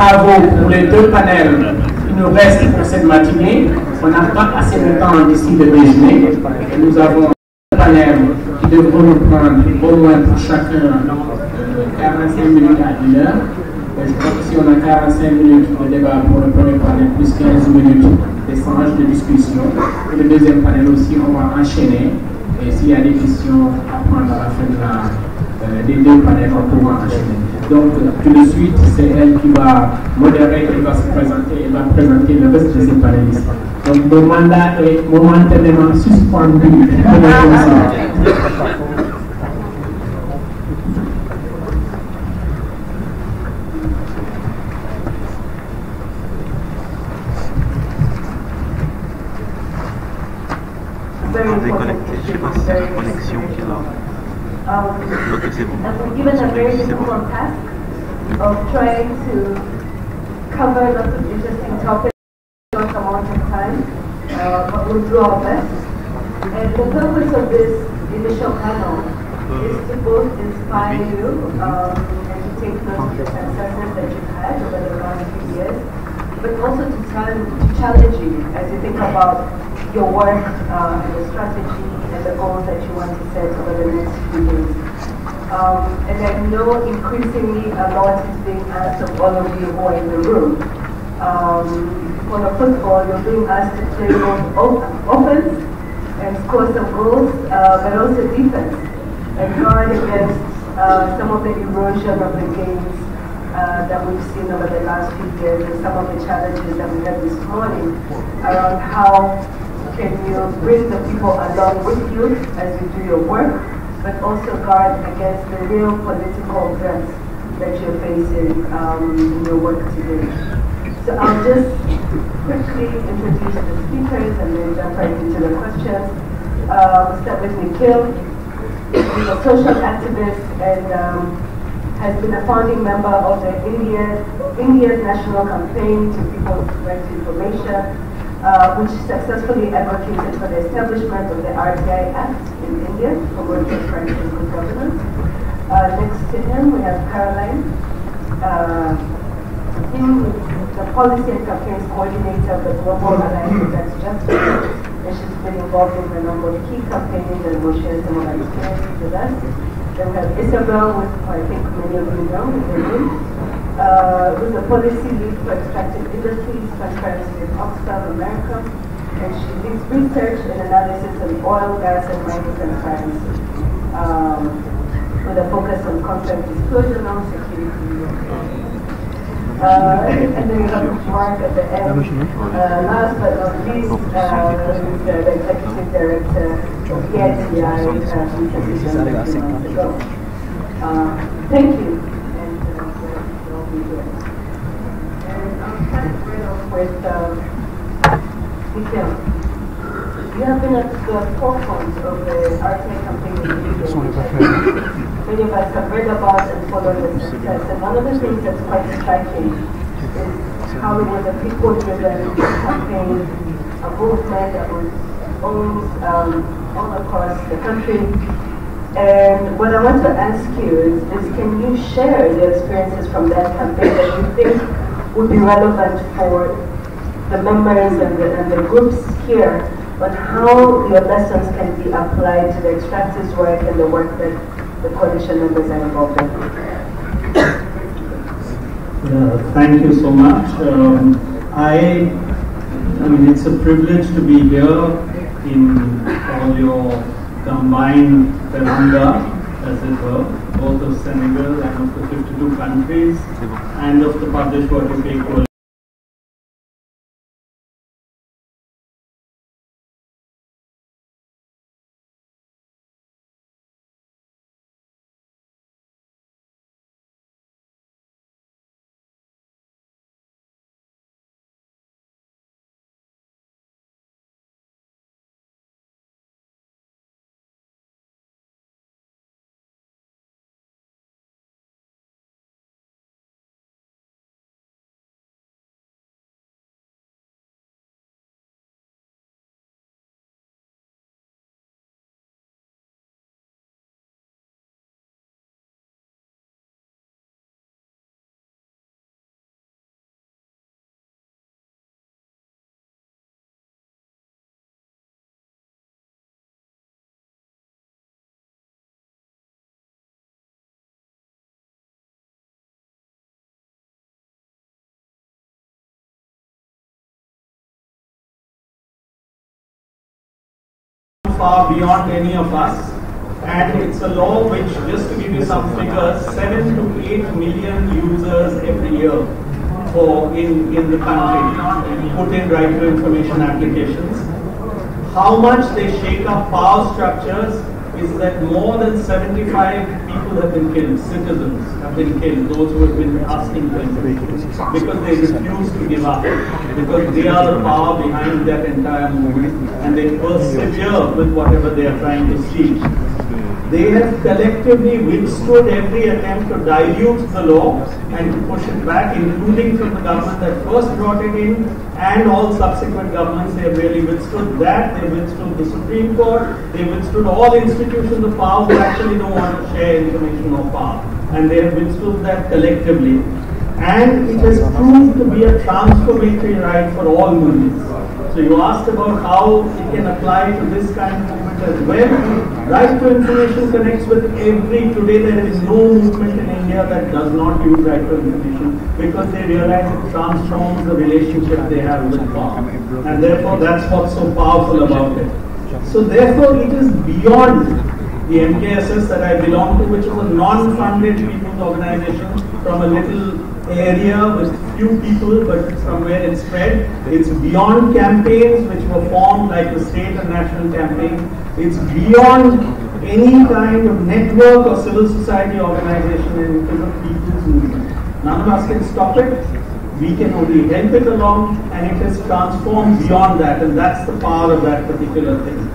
travaux pour les deux panels qui nous restent pour cette matinée. On n'a pas assez de temps d'ici le déjeuner. Et nous avons deux panels qui devront nous prendre au moins pour chacun 45 minutes à 1 heure. Et je crois que si on a 45 minutes de débat pour le premier panel, plus 15 minutes d'échange, de discussion, et le deuxième panel aussi, on va enchaîner. Et s'il y a des questions à prendre à la fin des deux panels, on pourra enchaîner. Donc, tout de suite, c'est elle qui va modérer, elle va se présenter, elle va présenter le reste de ses panélistes. Donc, mon mandat est momentanément suspendu. Déconnecté, je sais pas si c'est la connexion qui est là. Ok, c'est bon. Given a very difficult task of trying to cover lots of interesting topics in a short amount of time, but we'll do our best. And the purpose of this initial panel is to both inspire you and to take note of the successes that you've had over the last few years, but also to challenge you as you think about your work and the strategy and the goals that you want to set over the next few years. And I know increasingly a lot is being asked of all of you who are in the room. For the football, you're being asked to play both offense and score some goals, but also defense and guard against some of the erosion of the games that we've seen over the last few years and some of the challenges that we had this morning around how can you bring the people along with you as you do your work, but also guard against the real political threats that you're facing in your work today. So I'll just quickly introduce the speakers and then jump right into the questions. We'll start with Nikhil. He's a social activist and has been a founding member of the India's National Campaign to People's Right to Information, which successfully advocated for the establishment of the RTI Act in India, promoting transparency and good governance. Next to him, we have Caroline. He is the Policy and Campaigns Coordinator of the Global Alliance Against Justice, and she's been involved in a number of key campaigns and will share some of her experiences with us. Then we have Isabel, who I think many of you know in the room, who's a policy lead for extractive industries, transparency in Oxfam, America, and she leads research and analysis on oil, gas, and mining transparency, with a focus on content disclosure, non-security. And then we have Mark at the end. Last but not least, the Executive Director of PWYP, thank you. And we'll be here. And I'll start right off with Nikhil. You have been at the forefront of the RTI campaign in India. Many of us have read about and followed the success. And one of the things that's quite striking is how it was a people-driven campaign, a movement that was owned all across the country. And what I want to ask you is can you share the experiences from that campaign that you think would be relevant for the members and the groups here on how your lessons can be applied to the extractives work and the work that the coalition members are involved in? Thank you so much. I mean, it's a privilege to be here in all your combined Teranga, as it were, both of Senegal and of the 52 countries, and of the PWYP gone far beyond any of us. And it's a law which, just to give you some figures, 7 to 8 million users every year in the country put in right to information applications. How much they shake up power structures is that more than 75 people have been killed, citizens have been killed, those who have been asking for information, because they refuse to give up, because they are the power behind that entire movement, and they persevere with whatever they are trying to see. They have collectively withstood every attempt to dilute the law and to push it back, including from the government that first brought it in, and all subsequent governments. They have really withstood that. They withstood the Supreme Court. They withstood all institutions of power who actually don't want to share information or power. And they have withstood that collectively. And it has proved to be a transformatory right for all Muslims. So you asked about how it can apply to this kind of movement as well. Right to information connects with today there is no movement in India that does not use right to information, because they realize it transforms the relationship they have with power. And therefore that's what's so powerful about it. So therefore it is beyond the MKSS that I belong to, which is a non-funded people's organization from a little area with few people, but from where it spread. It's beyond campaigns which were formed like the state and national campaign. It's beyond any kind of network or civil society organization, and it is a people's movement. None of us can stop it. We can only help it along, and it has transformed beyond that, and that's the power of that particular thing.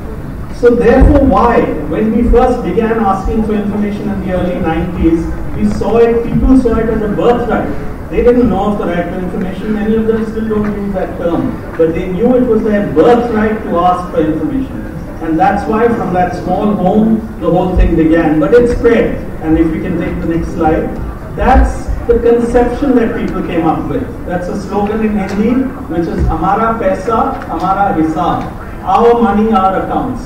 So therefore, why? When we first began asking for information in the early 90s, we saw it, people saw it as a birthright. They didn't know of the right to information. Many of them still don't use that term. But they knew it was their birthright to ask for information. And that's why from that small home, the whole thing began. But it spread. And if we can take the next slide, that's the conception that people came up with. That's a slogan in Hindi, which is Hamara Paisa, Hamara Hisab. Our money, our accounts.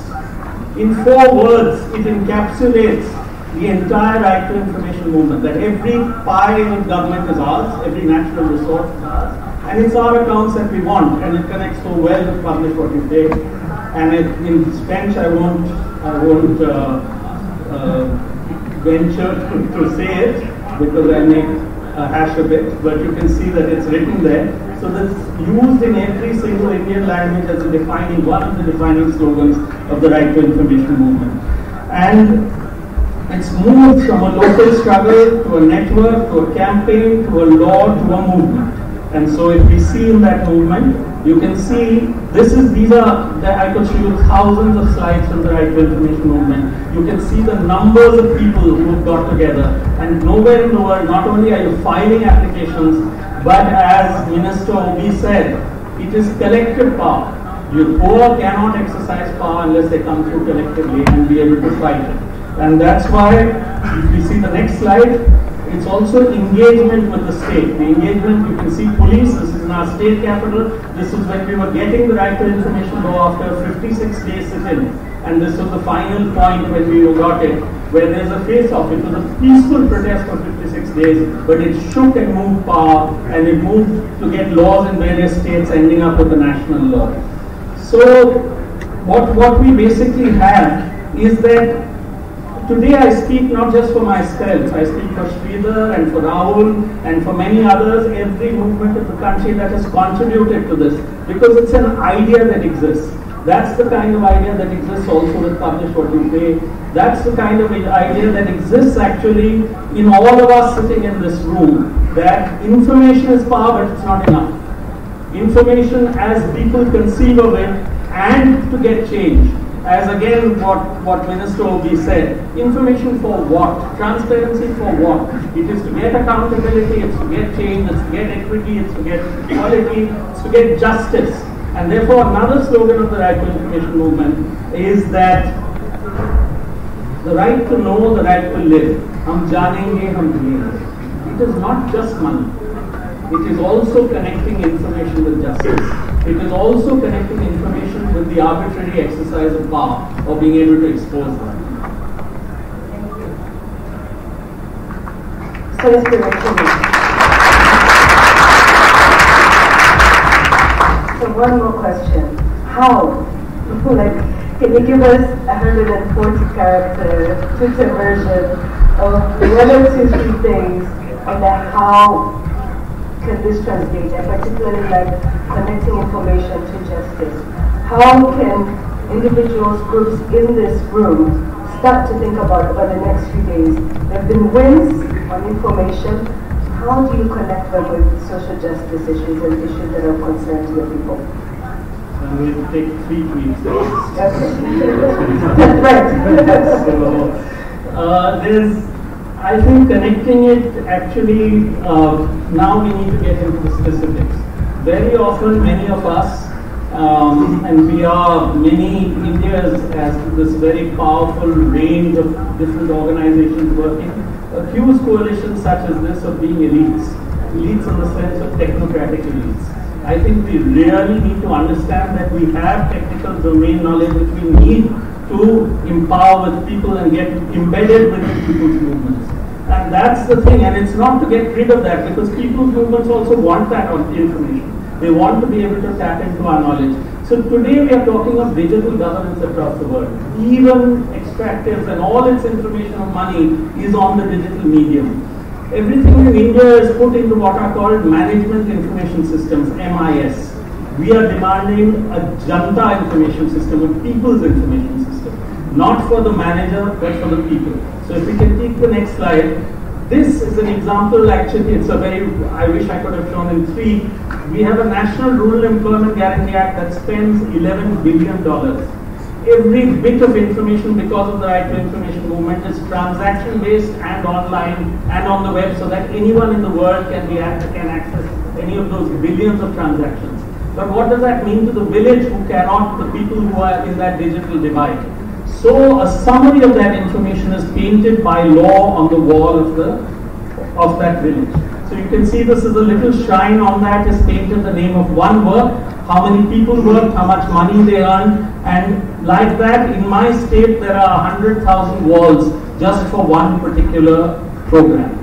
In 4 words, it encapsulates the entire right to information movement, that every pie in government is ours, every natural resource is ours, and it's our accounts that we want, and it connects so well with Publish What You Pay. And in French, I won't venture to say it, because I make a hash of it, but you can see that it's written there. So that's used in every single Indian language as one of the defining slogans of the right to information movement. And it's moved from a local struggle to a network, to a campaign, to a law, to a movement. And so if we see in that movement, you can see, I could show you thousands of slides from the right to information movement. You can see the numbers of people who have got together. And nowhere in the world, not only are you filing applications, but as Minister Obi said, it is collective power. You poor cannot exercise power unless they come through collectively and be able to fight it. And that's why, if you see the next slide, it's also engagement with the state. The engagement, you can see police, this is in our state capital. This is when we were getting the right to information law after a 56-day sit-in. And this was the final point when we got it, where there's a face-off. It was a peaceful protest for 56 days, but it shook and moved power, and it moved to get laws in various states ending up with a national law. So what we basically have is that today I speak not just for myself, I speak for Sridhar and for Rahul and for many others, every movement of the country that has contributed to this, because it's an idea that exists. That's the kind of idea that exists also with Publish What You Pay. That's the kind of idea that exists actually in all of us sitting in this room, that information is power, but it's not enough. Information as people conceive of it, and to get change. As again what Minister Obi said, information for what? Transparency for what? It is to get accountability, it's to get change, it's to get equity, it's to get equality, it's to get justice. And therefore another slogan of the right to information movement is that the right to know, the right to live. Hum janenge, hum jiyenge. It is not just money. It is also connecting information with justice. It is also connecting information with the arbitrary exercise of power, or being able to expose them. So let's go back to this. So one more question. How? Can you give us 140-character Twitter version of one or two, three things on how can this translate, and particularly like connecting information to justice? How can individuals, groups in this room start to think about over the next few days? There have been wins on information. How do you connect them with social justice issues and issues that are concerned to the people? I'm going to take 3 tweets. That's right. I think connecting it actually, now we need to get into the specifics. Very often, many of us, and we are, India has this very powerful range of different organizations working, accuse coalitions such as this of being elites in the sense of technocratic elites. I think we really need to understand that we have technical domain knowledge which we need to empower with people and get embedded within people's movements. And that's the thing, and it's not to get rid of that, because people's movements also want that information. They want to be able to tap into our knowledge. So today we are talking of digital governance across the world. Even extractives and all its information of money is on the digital medium. Everything in India is put into what are called management information systems, MIS. We are demanding a Janta information system, a people's information system. Not for the manager, but for the people. So if we can take the next slide. This is an example, actually, it's a very, I wish I could have shown in 3. We have a National Rural Employment Guarantee Act that spends $11 billion. Every bit of information, because of the right to information movement, is transaction-based and online and on the web, so that anyone in the world can access any of those billions of transactions. But what does that mean to the village who cannot, the people who are in that digital divide? So a summary of that information is painted by law on the wall of that village. So you can see this is a little shrine on that is painted the name of one work, how many people worked, how much money they earned, and like that in my state there are 100,000 walls just for one particular program.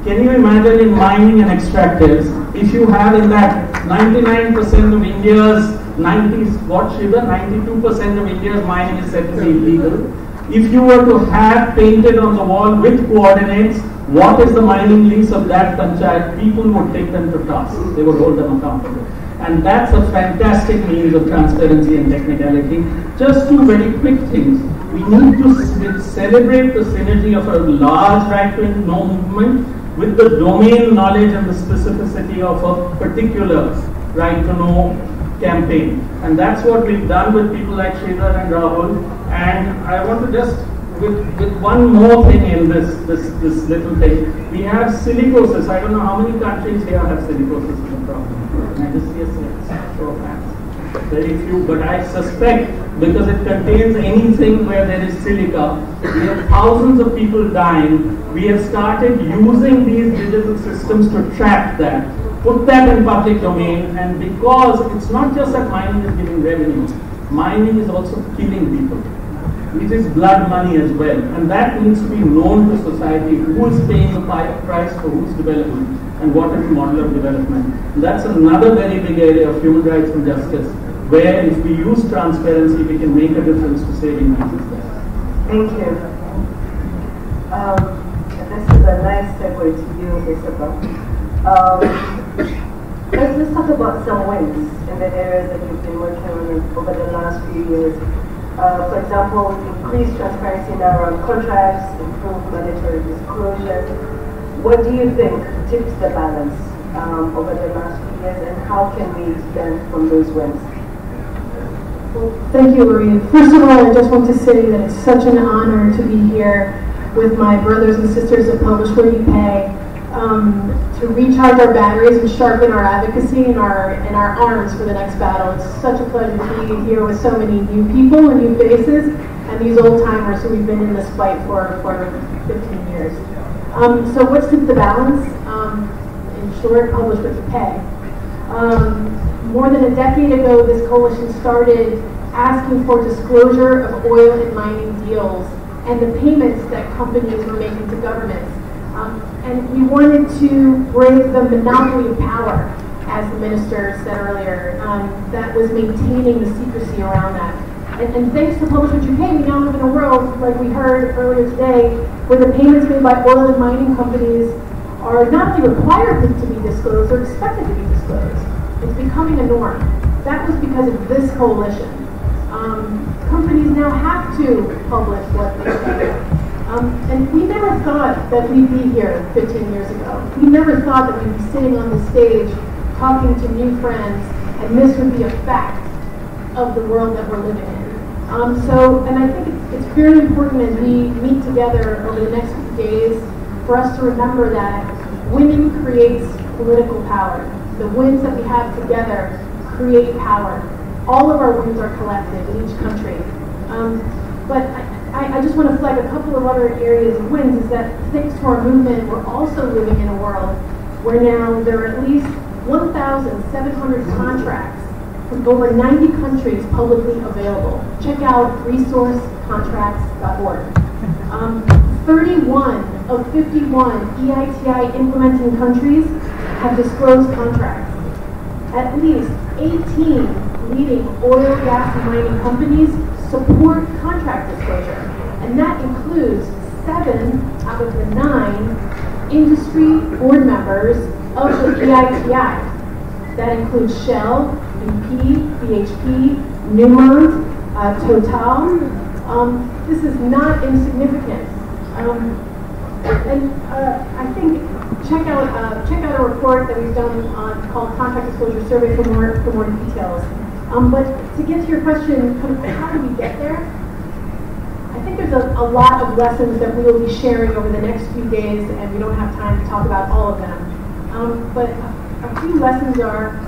Can you imagine in mining and extractives, if you have in that 99% of India's 92% of India's mining is said to be illegal. If you were to have painted on the wall with coordinates, what is the mining lease of that panchayat, people would take them to task. They would hold them accountable. And that's a fantastic means of transparency and technicality. Just 2 very quick things. We need to celebrate the synergy of a large right to know movement with the domain knowledge and the specificity of a particular right to know campaign. And that's what we've done with people like Sridhar and Rahul. And I want to just, with one more thing in this little thing, we have silicosis. I don't know how many countries here have silicosis as a problem. And I just see a show of hands. Very few, but I suspect because it contains anything where there is silica, we have thousands of people dying. We have started using these digital systems to track that, put that in public domain, and because it's not just that mining is giving revenue, mining is also killing people. It is blood money as well, and that needs to be known to society. Who is paying the price for whose development, and what is the model of development? And that's another very big area of human rights and justice, where if we use transparency, we can make a difference to saving people's lives. Thank you. This is a nice segue to you, Isabel. Let's talk about some wins in the areas that you've been working on over the last few years. For example, increased transparency now around contracts, improved mandatory disclosure. What do you think tips the balance over the last few years, and how can we learn from those wins? Well, thank you, Maria. First of all, I just want to say that it's such an honor to be here with my brothers and sisters at PWYP, to recharge our batteries and sharpen our advocacy and our arms for the next battle. It's such a pleasure to be here with so many new people and new faces and these old timers who we've been in this fight for 15 years. So what's the balance? In short, PWYP. More than a decade ago, this coalition started asking for disclosure of oil and mining deals and the payments that companies were making to governments. And we wanted to break the monopoly of power, as the minister said earlier, that was maintaining the secrecy around that. And thanks to Publish What You Pay, we now live in a world, like we heard earlier today, where the payments made by oil and mining companies are not only required to be disclosed, they're expected to be disclosed. It's becoming a norm. That was because of this coalition. Companies now have to publish what they say. And we never thought that we'd be here 15 years ago. We never thought that we'd be sitting on the stage talking to new friends, and this would be a fact of the world that we're living in. And I think it's very important as we meet together over the next few days for us to remember that winning creates political power. The wins that we have together create power. All of our wins are collective in each country. But I just want to flag a couple of other areas of wins is that thanks to our movement, we're also living in a world where now there are at least 1,700 contracts from over 90 countries publicly available. Check out resourcecontracts.org. 31 of 51 EITI implementing countries have disclosed contracts. At least 18 leading oil, gas, and mining companies support contract disclosure, and that includes 7 out of the 9 industry board members of the EITI. That includes Shell, BP, BHP, Newmont, Total. This is not insignificant. I think check out a report that we've done called Contract Disclosure Survey for more details. But to get to your question, how do we get there? I think there's a lot of lessons that we will be sharing over the next few days, and we don't have time to talk about all of them. But a few lessons are,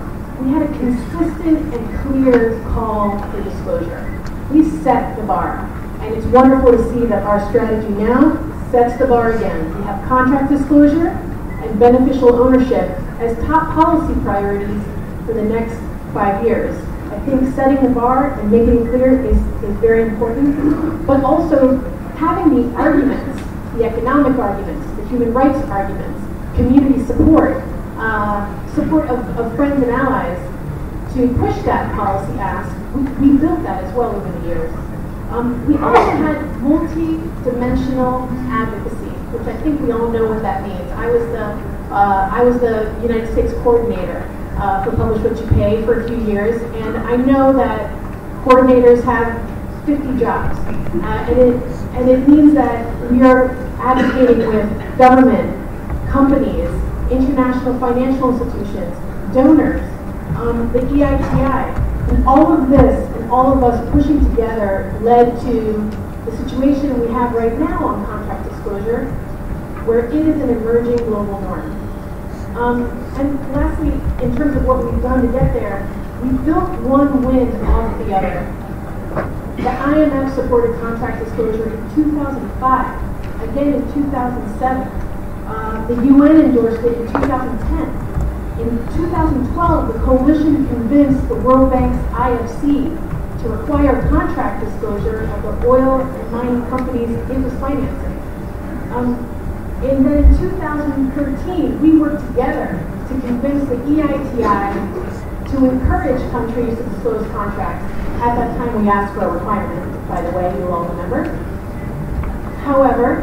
we had a consistent and clear call for disclosure. We set the bar, and it's wonderful to see that our strategy now sets the bar again. We have contract disclosure and beneficial ownership as top policy priorities for the next 5 years. I think setting the bar and making it clear is very important, but also having the arguments, the economic arguments, the human rights arguments, community support, support of friends and allies to push that policy ask. We built that as well over the years. We also had multi-dimensional advocacy, which I think we all know what that means. I was the United States coordinator for Publish What You Pay for a few years, and I know that coordinators have 50 jobs, and it means that we are advocating with government, companies, international financial institutions, donors, the EITI, and all of this and all of us pushing together led to the situation we have right now on contract disclosure, where it is an emerging global norm. And lastly, in terms of what we've done to get there, we built one win off the other. The IMF supported contract disclosure in 2005, again in 2007. The UN endorsed it in 2010. In 2012, the coalition convinced the World Bank's IFC to require contract disclosure of the oil and mining companies it was financing. And then in 2013, we worked together to convince the EITI to encourage countries to disclose contracts. At that time, we asked for a requirement, by the way, you'll all remember. However,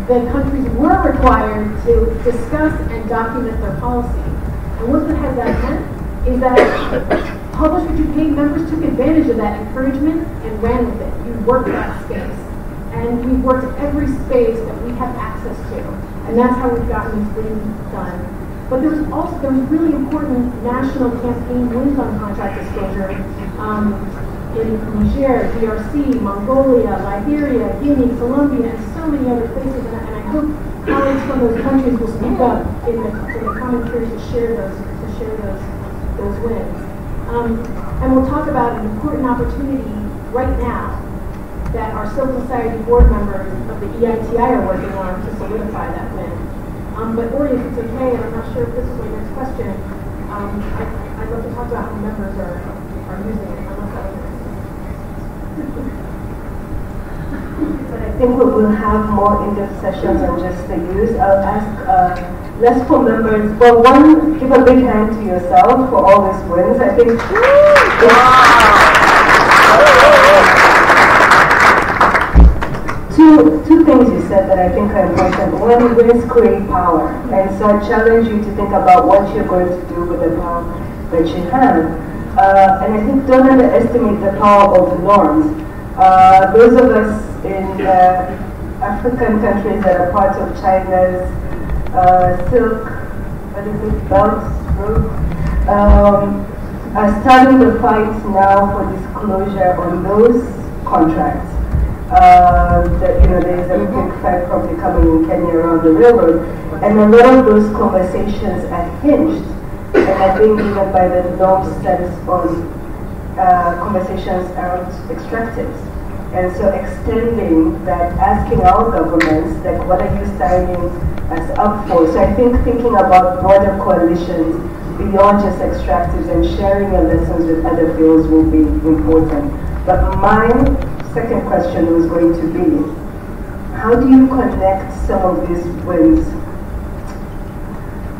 the countries were required to discuss and document their policy. And what that has meant is that Publish What You Pay members took advantage of that encouragement and ran with it. We worked that space. And we worked every space that we have access to. And that's how we've gotten these wins done. But there was really important national campaign wins on contract disclosure in Niger, DRC, Mongolia, Liberia, Guinea, Colombia, and so many other places. And I hope colleagues from those countries will speak up in the commentary to share those wins. And we'll talk about an important opportunity right now that our civil society board members of the EITI are working on to solidify that win. But Ori, if it's okay, and I'm not sure if this is my next question, I'd love to talk about how members are using it, unless that was But I think we'll have more in-depth sessions on just the use. I'll ask LESCO members, well, one, give a big hand to yourself for all these wins. I think two things you said that I think are important. One, wins create power, and so I challenge you to think about what you're going to do with the power that you have. And I think don't underestimate the power of norms. Those of us in African countries that are part of China's silk, what is it, belt route, are starting the fight now for disclosure on those contracts. That, you know, there is a big fight probably coming in Kenya around the railroad, and a lot of those conversations are hinged and are being given by the norm sense on conversations around extractives. And so extending that, asking our governments, like, what are you signing us up for? So I think thinking about broader coalitions beyond just extractives and sharing your lessons with other fields will be important. But my second question was going to be, how do you connect some of these wins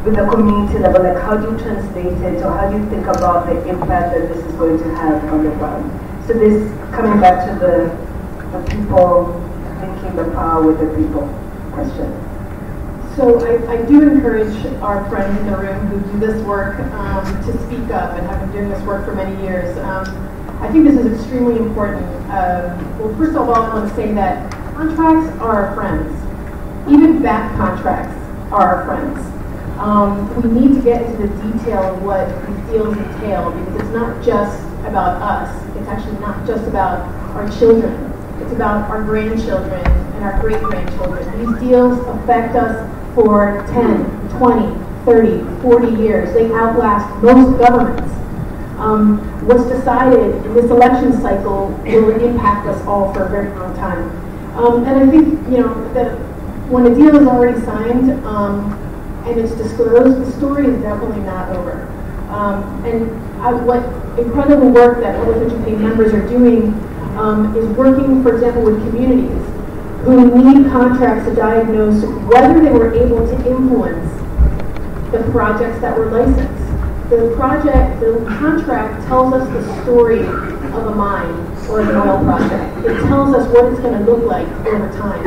with the community level? Like, how do you translate it, or how do you think about the impact that this is going to have on the ground? So this, coming back to the people, linking the power with the people question. So I do encourage our friends in the room who do this work to speak up and have been doing this work for many years. I think this is extremely important. Well, first of all, I want to say that contracts are our friends. Even bad contracts are our friends. We need to get into the detail of what these deals entail, because it's not just about us. It's actually not just about our children. It's about our grandchildren and our great-grandchildren. These deals affect us for 10, 20, 30, 40 years. They outlast most governments. What's decided in this election cycle will impact us all for a very long time. And I think, you know, that when a deal is already signed and it's disclosed, the story is definitely not over. What incredible work that PWYP members are doing is working, for example, with communities who need contracts to diagnose whether they were able to influence the projects that were licensed. The contract tells us the story of a mine or an oil project. It tells us what it's going to look like over time.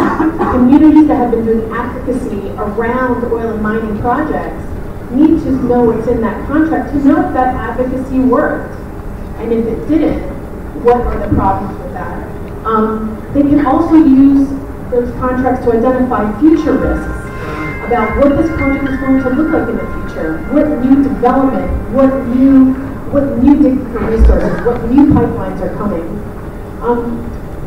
Communities that have been doing advocacy around oil and mining projects need to know what's in that contract to know if that advocacy worked. And if it didn't, what are the problems with that? They can also use those contracts to identify future risks about what this project is going to look like in the future, what new development, what new digging for resources, what new pipelines are coming.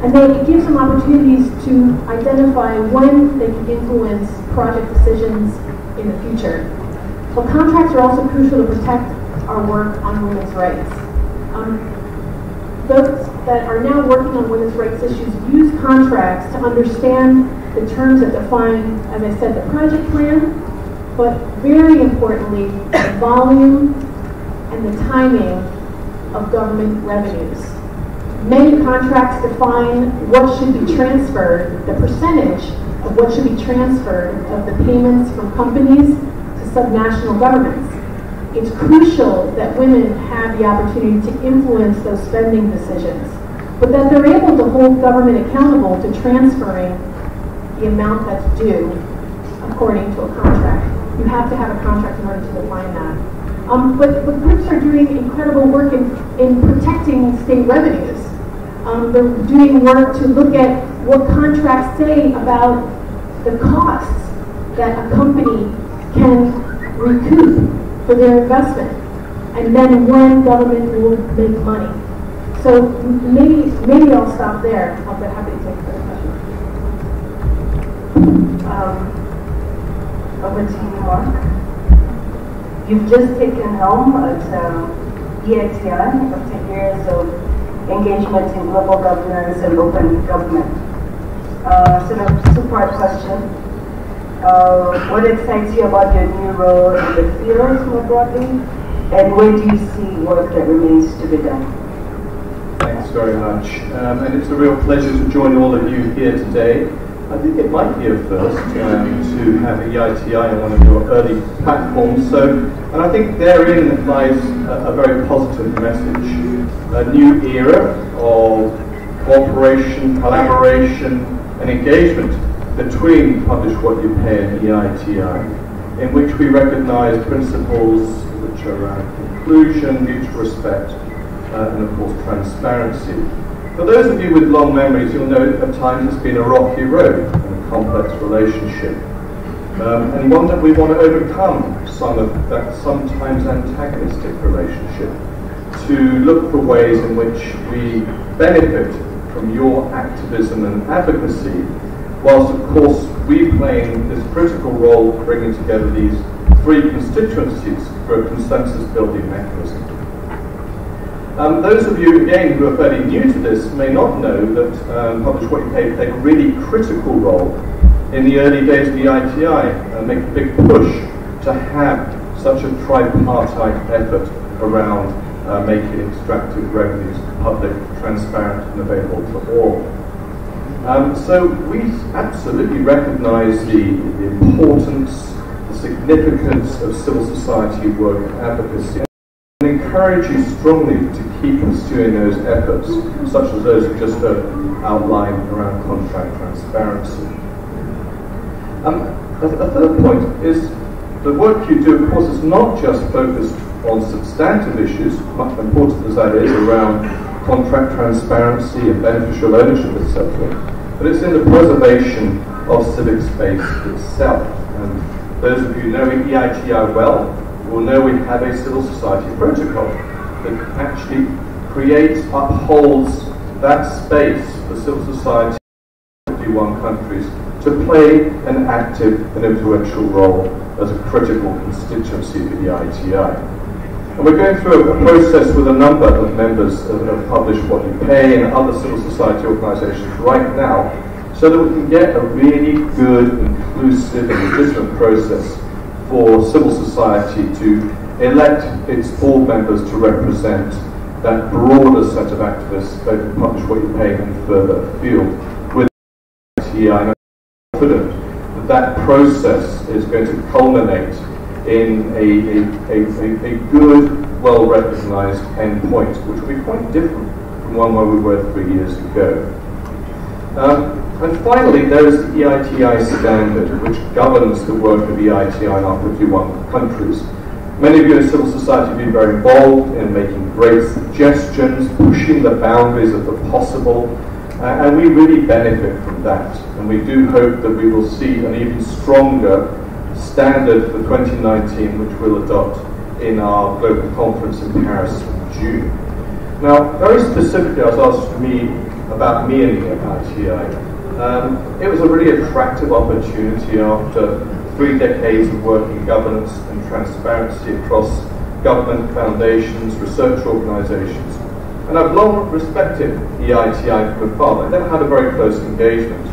And then it gives them opportunities to identify when they can influence project decisions in the future. But contracts are also crucial to protect our work on women's rights. Those that are now working on women's rights issues use contracts to understand the terms that define, as I said, the project plan, but very importantly, the volume and the timing of government revenues. Many contracts define what should be transferred, the percentage of what should be transferred of the payments from companies to subnational governments. It's crucial that women have the opportunity to influence those spending decisions, but that they're able to hold government accountable to transferring the amount that's due according to a contract. You have to have a contract in order to define that. But groups are doing incredible work in protecting state revenues. They're doing work to look at what contracts say about the costs that a company can recoup for their investment, and then when government will make money. So maybe I'll stop there. I'll be happy to take further questions. Over to you, Mark. You've just taken helm at EITI after years of engagement in global governance and open government. Sort of two-part question. What excites you about your new role in the field more broadly, and where do you see work that remains to be done? Thanks very much. And it's a real pleasure to join all of you here today. I think it might be a first to have EITI on one of your early platforms. And I think therein lies a very positive message. A new era of cooperation, collaboration, an engagement between Publish What You Pay and EITI, in which we recognise principles which are around inclusion, mutual respect, and of course transparency. For those of you with long memories, you'll know at times it's been a rocky road and a complex relationship, and one that we want to overcome some of that sometimes antagonistic relationship, to look for ways in which we benefit from your activism and advocacy, whilst of course we playing this critical role bringing together these three constituencies for a consensus building mechanism. Those of you, again, who are fairly new to this may not know that Publish What You Pay played a really critical role in the early days of the ITI and make a big push to have such a tripartite effort around making extractive revenues public, transparent and available to all. So we absolutely recognise the importance, the significance of civil society work and advocacy, and encourage you strongly to keep pursuing those efforts, such as those we just outlined around contract transparency. A third point is the work you do, of course, is not just focused on substantive issues, much important as that is, around contract transparency and beneficial ownership, etc., but it's in the preservation of civic space itself. And those of you who know EITI well will know we have a civil society protocol that actually creates, upholds that space for civil society in 51 countries to play an active and influential role as a critical constituency of the EITI. And we're going through a process with a number of members of Publish What You Pay and other civil society organisations right now, so that we can get a really good, inclusive and legitimate process for civil society to elect its board members to represent that broader set of activists, both in Publish What You Pay and further afield. With ITI, I'm confident that that process is going to culminate in a good, well-recognised endpoint, which will be quite different from one where we were 3 years ago. And finally, there is the EITI standard, which governs the work of EITI in our 51 countries. Many of you in civil society have been very involved in making great suggestions, pushing the boundaries of the possible, and we really benefit from that. And we do hope that we will see an even stronger standard for 2019, which we'll adopt in our global conference in Paris in June. Now, very specifically, I was asked about me and the EITI. It was a really attractive opportunity after 3 decades of work in governance and transparency across government, foundations, research organisations. And I've long respected EITI from afar. I've never had a very close engagement.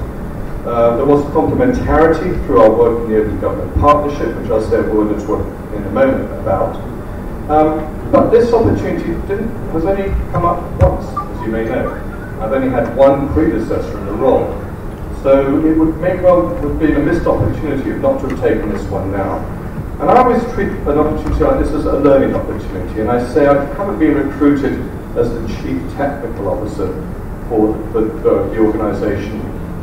There was complementarity through our work in the Open Government Partnership, which I'll say a word or two in a moment about. But this opportunity has only come up once, as you may know. I've only had one predecessor in the role. So it may well have been a missed opportunity not to have taken this one now. And I always treat an opportunity like this as a learning opportunity. And I say I haven't been recruited as the Chief Technical Officer for the organisation,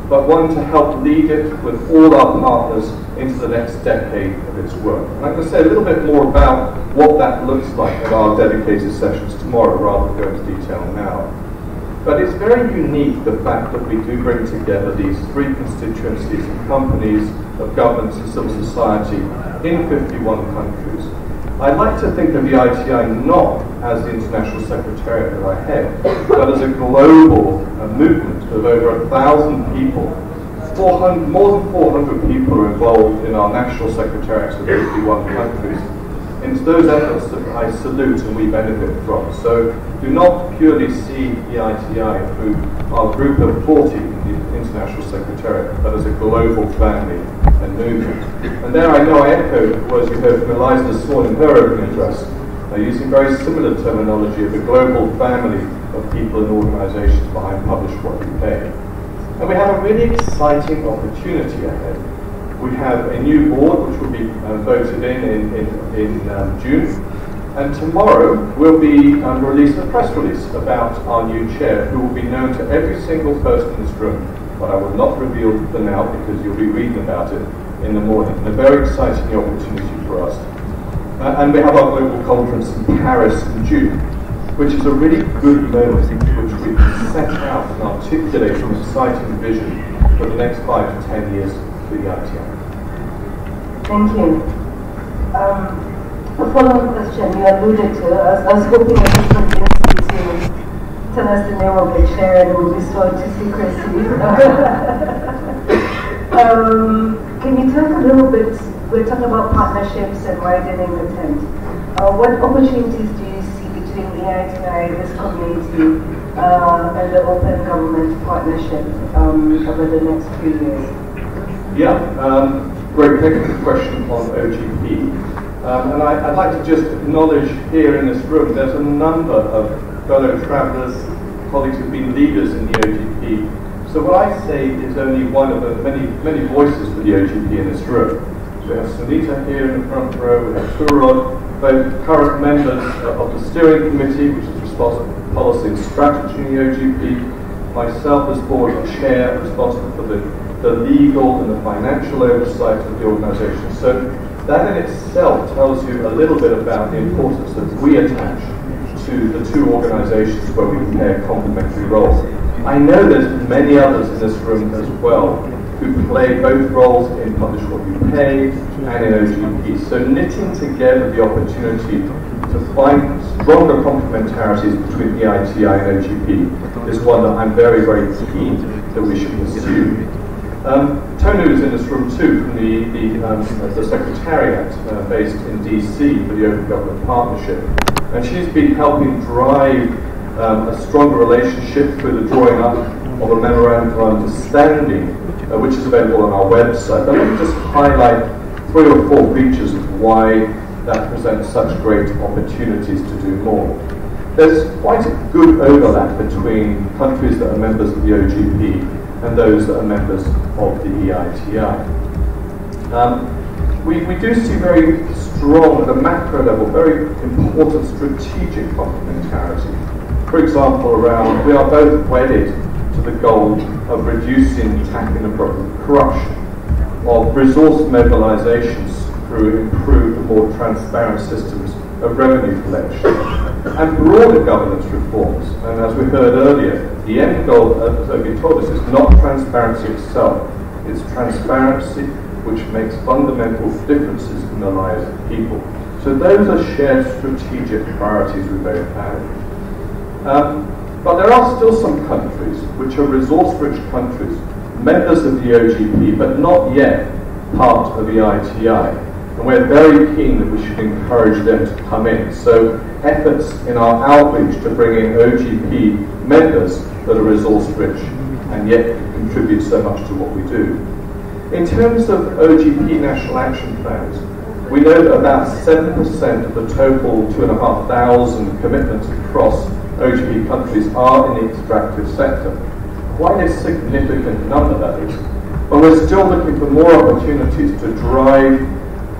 but one to help lead it with all our partners into the next decade of its work. And I'm going to say a little bit more about what that looks like at our dedicated sessions tomorrow, rather than go into detail now. But it's very unique, the fact that we do bring together these 3 constituencies of companies, of governments and civil society in 51 countries. I'd like to think of the ITI not as the International Secretariat that I head, but as a global movement of over 1,000 people. More than 400 people are involved in our national secretariats of 51 countries. And it's those efforts that I salute and we benefit from. So do not purely see the ITI through our group of 40 in the International Secretariat, but as a global family and movement. And there I know I echo the words you heard from Eliza this morning in her opening address, using very similar terminology of a global family of people and organisations behind Publish What You Pay. And we have a really exciting opportunity ahead. We have a new board which will be voted in June, and tomorrow we'll be releasing a press release about our new chair, who will be known to every single person in this room but I will not reveal them now because you'll be reading about it in the morning. And a very exciting opportunity for us. And we have our global conference in Paris in June, which is a really good moment in which we can set out and articulate an exciting vision for the next 5 to 10 years for the ITI. Thank you. A follow-up question you alluded to. I was hoping at this point to tell us the name of the chair and it will be sworn to secrecy. Can you talk a little bit, we're talking about partnerships and widening the tent. What opportunities do you see between the ITI, this community, and the Open Government Partnership over the next few years? Yeah, great. Thank you for the question on OGP. And I'd like to just acknowledge here in this room, there's a number of fellow travellers, colleagues who've been leaders in the OGP. So what I say is only one of the many voices for the OGP in this room. So we have Sunita here in the front row, we have Turod, both current members of the steering committee, which is responsible for policy and strategy in the OGP, myself as board chair, responsible for the legal and the financial oversight of the organisation. So that in itself tells you a little bit about the importance that we attach to the two organisations where we play complementary roles. I know there's many others in this room as well who play both roles in Publish What You Pay and in OGP. So knitting together the opportunity to find stronger complementarities between the ITI and OGP is one that I'm very, very keen that we should pursue. Tonu is in this room too, from the Secretariat based in DC for the Open Government Partnership. And she's been helping drive a stronger relationship through the drawing up of a memorandum of understanding, which is available on our website. But let me just highlight 3 or 4 features of why that presents such great opportunities to do more. There's quite a good overlap between countries that are members of the OGP and those that are members of the EITI. We do see very strong, at a macro level, very important strategic complementarity. For example, we are both wedded to the goal of reducing, tackling the problem of corruption, of resource mobilisations through improved and more transparent systems of revenue collection, and broader governance reforms. And as we heard earlier, the end goal, as Obi told us, is not transparency itself. It's transparency which makes fundamental differences in the lives of people. So those are shared strategic priorities we both have. But there are still some countries which are resource-rich countries, members of the OGP, but not yet part of the ITI. And we're very keen that we should encourage them to come in. So efforts in our outreach to bring in OGP members that are resource-rich and yet contribute so much to what we do. In terms of OGP national action plans, we know that about 7% of the total 2,500 commitments across OGP countries are in the extractive sector. Quite a significant number, that is. But we're still looking for more opportunities to drive,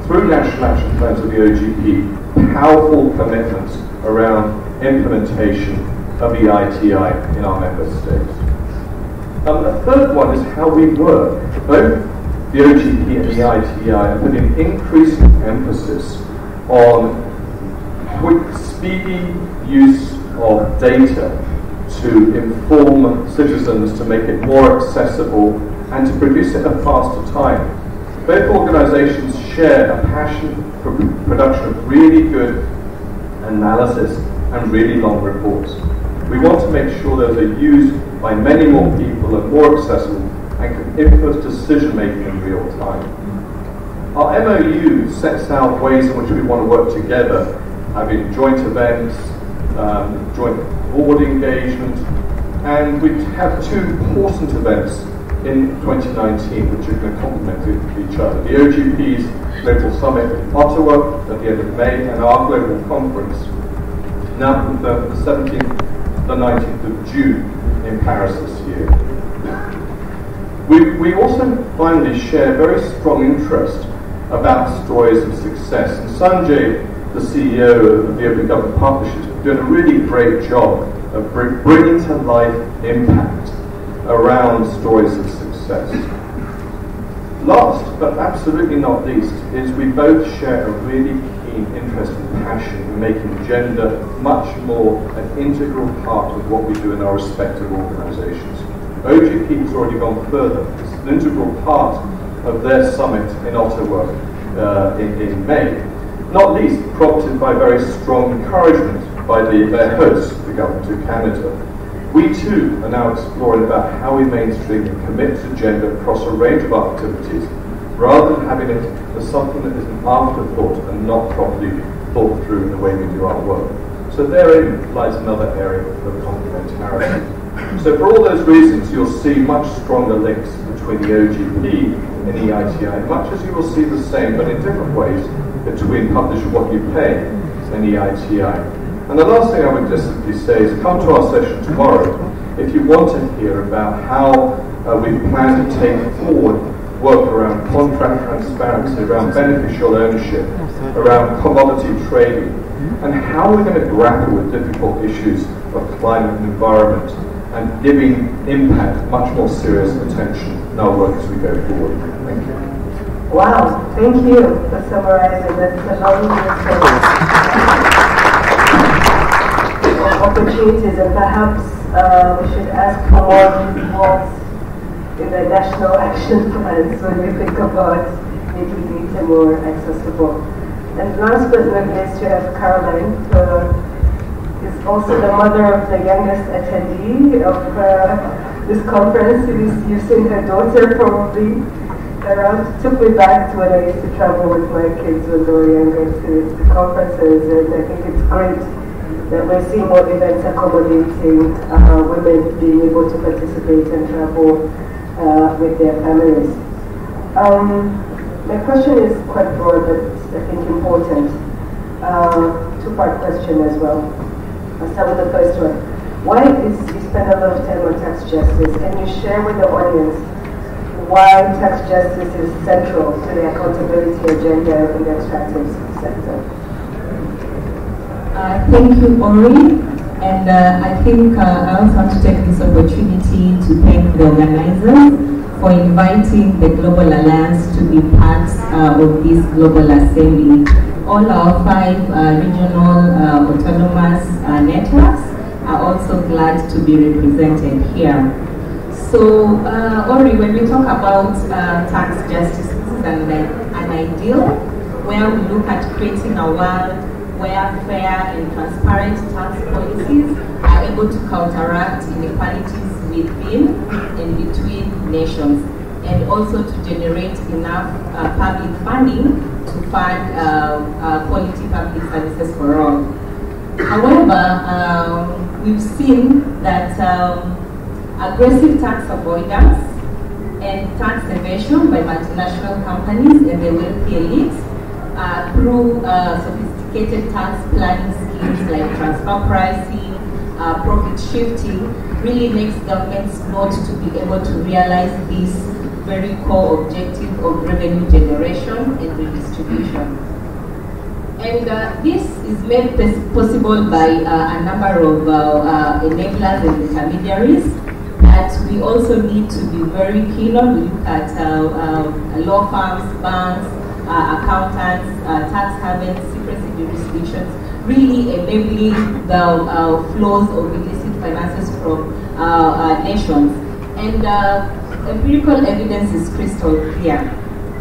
through national action plans of the OGP, powerful commitments around implementation of the ITI in our member states. The third one is how we work. Both the OGP and the ITI are putting increasing emphasis on quick, speedy use of data to inform citizens, to make it more accessible, and to produce it at a faster time. Both organisations share a passion for production of really good analysis and really long reports. We want to make sure that they're used by many more people and more accessible and can influence decision making in real time. Our MOU sets out ways in which we want to work together, having joint events, joint board engagement, and we have 2 important events in 2019 which are going to complement each other. The OGP's Global Summit in Ottawa at the end of May, and our global conference, now confirmed for the 17th to the 19th of June in Paris this year. We also finally share very strong interest about stories of success. And Sanjay, the CEO of the Open Government Partnership, is doing a really great job of bringing to life impact around stories of success. Last, but absolutely not least, is we both share a really keen interest and passion in making gender much more an integral part of what we do in our respective organisations. OGP has already gone further. It's an integral part of their summit in Ottawa in May, not least prompted by very strong encouragement by their hosts, the Government of Canada. We too are now exploring about how we mainstream and commit to gender across a range of our activities, rather than having it as something that is an afterthought and not properly thought through in the way we do our work. So therein lies another area of complementarity. So for all those reasons, you'll see much stronger links between the OGP and EITI, much as you will see the same, but in different ways, between Publish What You Pay and EITI. And the last thing I would just simply say is come to our session tomorrow if you want to hear about how we plan to take forward work around contract transparency, around beneficial ownership, around commodity trading, and how we're going to grapple with difficult issues of climate and environment and giving impact much more serious attention in our work as we go forward. Thank you. Wow, thank you for summarizing. That's a lovely opportunities, and perhaps we should ask for more reports in the national action plans when we think about making data more accessible. And last but not least, you have Caroline, who is also the mother of the youngest attendee of this conference. You've seen her daughter probably around. Took me back to when I used to travel with my kids when they were younger to the conferences, and I think it's great that we're seeing more events accommodating women being able to participate and travel with their families. My question is quite broad, but I think important. Two-part question as well. I'll start with the first one. Why is you spend a lot of time on tax justice? Can you share with the audience why tax justice is central to the accountability agenda in the extractive sector? Thank you, Ori, and I think I also want to take this opportunity to thank the organizers for inviting the Global Alliance to be part of this Global Assembly. All our 5 regional autonomous networks are also glad to be represented here. So, Ori, when we talk about tax justice, this is an ideal where we look at creating a world where fair and transparent tax policies are able to counteract inequalities within and between nations, and also to generate enough public funding to fund quality public services for all. However, we've seen that aggressive tax avoidance and tax evasion by multinational companies and the wealthy elites through sophisticated tax planning schemes like transfer pricing, profit shifting, really makes governments not to be able to realize this very core objective of revenue generation and redistribution. And this is made possible by a number of enablers and intermediaries that we also need to be very keen on. We look at law firms, banks, accountants, tax havens, secrecy jurisdictions, really enabling the flows of illicit finances from nations. And empirical evidence is crystal clear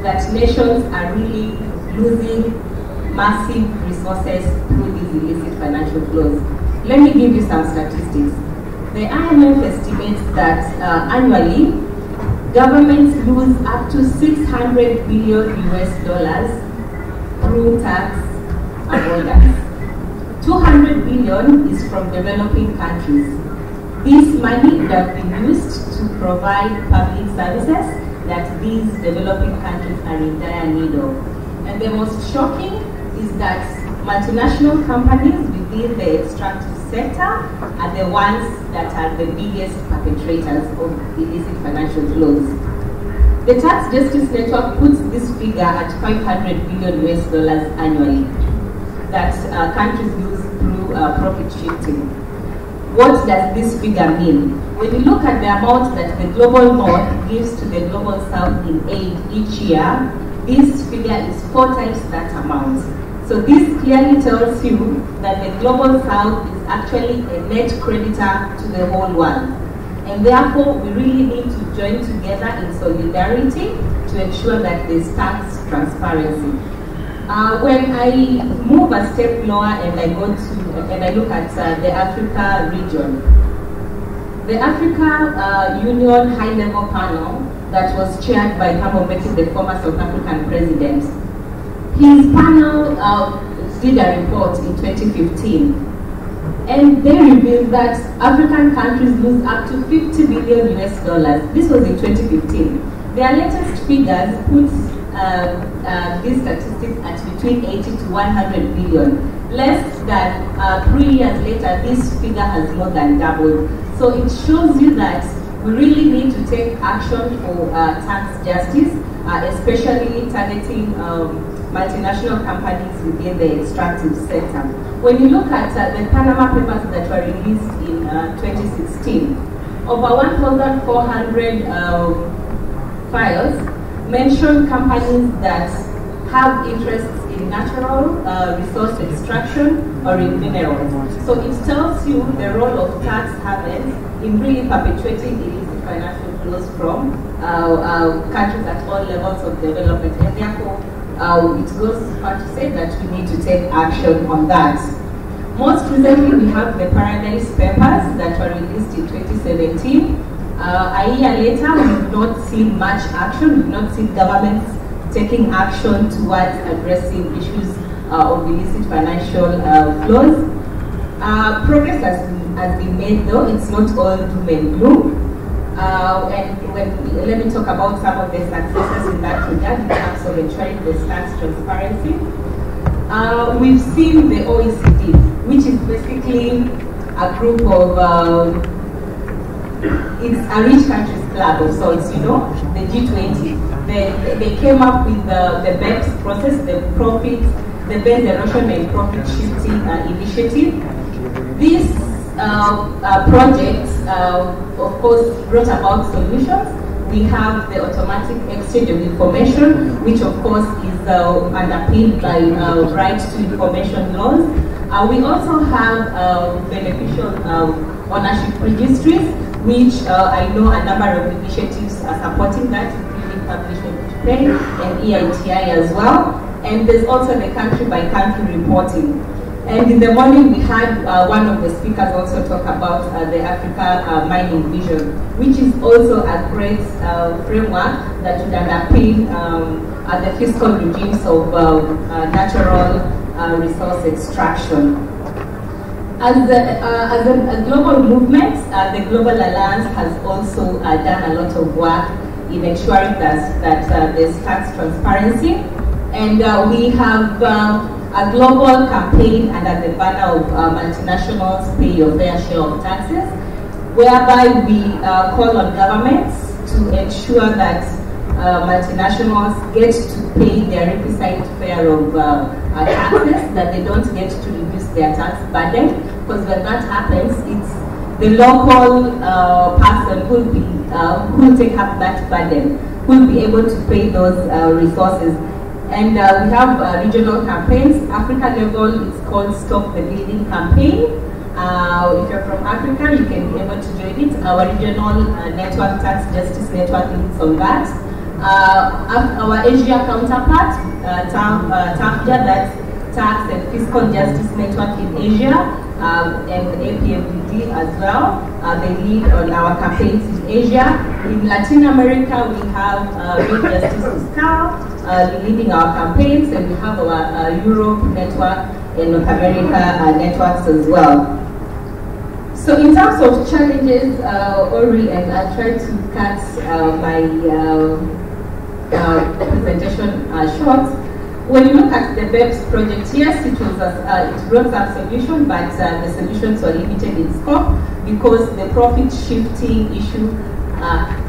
that nations are really losing massive resources through these illicit financial flows. Let me give you some statistics. The IMF estimates that annually, governments lose up to $600 billion through tax avoidance. 200 billion is from developing countries. This money would have been used to provide public services that these developing countries are in dire need of. And the most shocking is that multinational companies within the extractive sector are the ones that are the biggest perpetrators of illicit financial flows. The Tax Justice Network puts this figure at $500 billion annually that countries lose through profit shifting. what does this figure mean? When you look at the amount that the global north gives to the global south in aid each year, this figure is 4 times that amount. So this clearly tells you that the global south is actually a net creditor to the whole world. And therefore, we really need to join together in solidarity to ensure that there's tax transparency. When I move a step lower and I go to and I look at the Africa region, the Africa Union high-level panel that was chaired by Thabo Mbeki, the former South African president, his panel did a report in 2015. And they revealed that African countries lose up to $50 billion US. This was in 2015. Their latest figures put these statistics at between 80 to 100 billion. Less than 3 years later, this figure has more than doubled. So it shows you that we really need to take action for tax justice, especially targeting multinational companies within the extractive sector. When you look at the Panama Papers that were released in 2016, over 1,400 files mention companies that have interests in natural resource extraction or in minerals. So it tells you the role of tax havens in really perpetuating illicit financial flows from countries at all levels of development, and therefore it goes far to say that we need to take action on that. Most recently, we have the Paradise Papers that were released in 2017. A year later, we've not seen much action. We've not seen governments taking action towards addressing issues of illicit financial flows. Progress has been made, though. It's not all doom and gloom. Let me talk about some of the successes in that regard in terms of ensuring the tax transparency. We've seen the OECD, which is basically a group of, it's a rich countries club of sorts, you know, the G20. They came up with the BEPS process, the Base Erosion and Profit Shifting Initiative. This project, of course, brought about solutions. We have the automatic exchange of information, which of course is underpinned by right to information laws. We also have beneficial ownership registries, which I know a number of initiatives are supporting that, including Publish Pay and EITI as well. And there's also the country-by-country reporting. And in the morning, we had one of the speakers also talk about the Africa Mining Vision, which is also a great framework that would underpin the fiscal regimes of natural resource extraction. As a global movement, the Global Alliance has also done a lot of work in ensuring that there's tax transparency. And we have a global campaign under the banner of multinationals pay your fair share of taxes, whereby we call on governments to ensure that multinationals get to pay their requisite fare of taxes, that they don't get to reduce their tax burden, because when that happens, it's the local person who will take up that burden, who will be able to pay those resources. And we have regional campaigns. Africa level, it's called Stop the Bleeding campaign. If you're from Africa, you can be able to join it. Our regional network, Tax Justice Network, is on that. Our Asia counterpart, TAFJA, that's Tax and Fiscal Justice Network in Asia, and APFDD as well. They lead on our campaigns in Asia. In Latin America, we have Road Justice Fiscal leading our campaigns, and we have our Europe network and North America networks as well. So in terms of challenges, Ori, and I'll try to cut my presentation short. When you look at the BEPS project, yes, it brought some solution, but the solutions were limited in scope because the profit shifting issue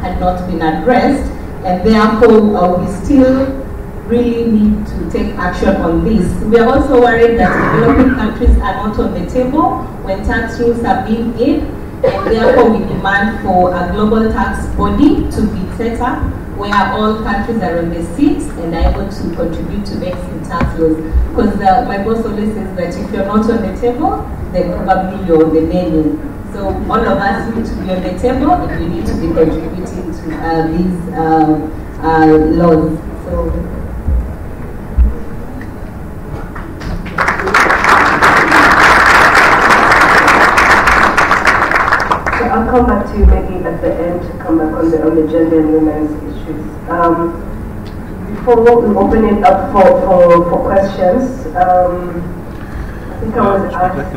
had not been addressed, and therefore we still really need to take action on this. We are also worried that developing countries are not on the table when tax rules are being made, and therefore we demand for a global tax body to be set up where all countries are on the seat and are able to contribute to making tax laws. Because my boss always says that if you're not on the table, then probably you're on the menu. So all of us need to be on the table and we need to be contributing to these laws. So I'll come back to you maybe at the end to come back on the gender and women's issues. Before we open it up for questions, I think I was asked,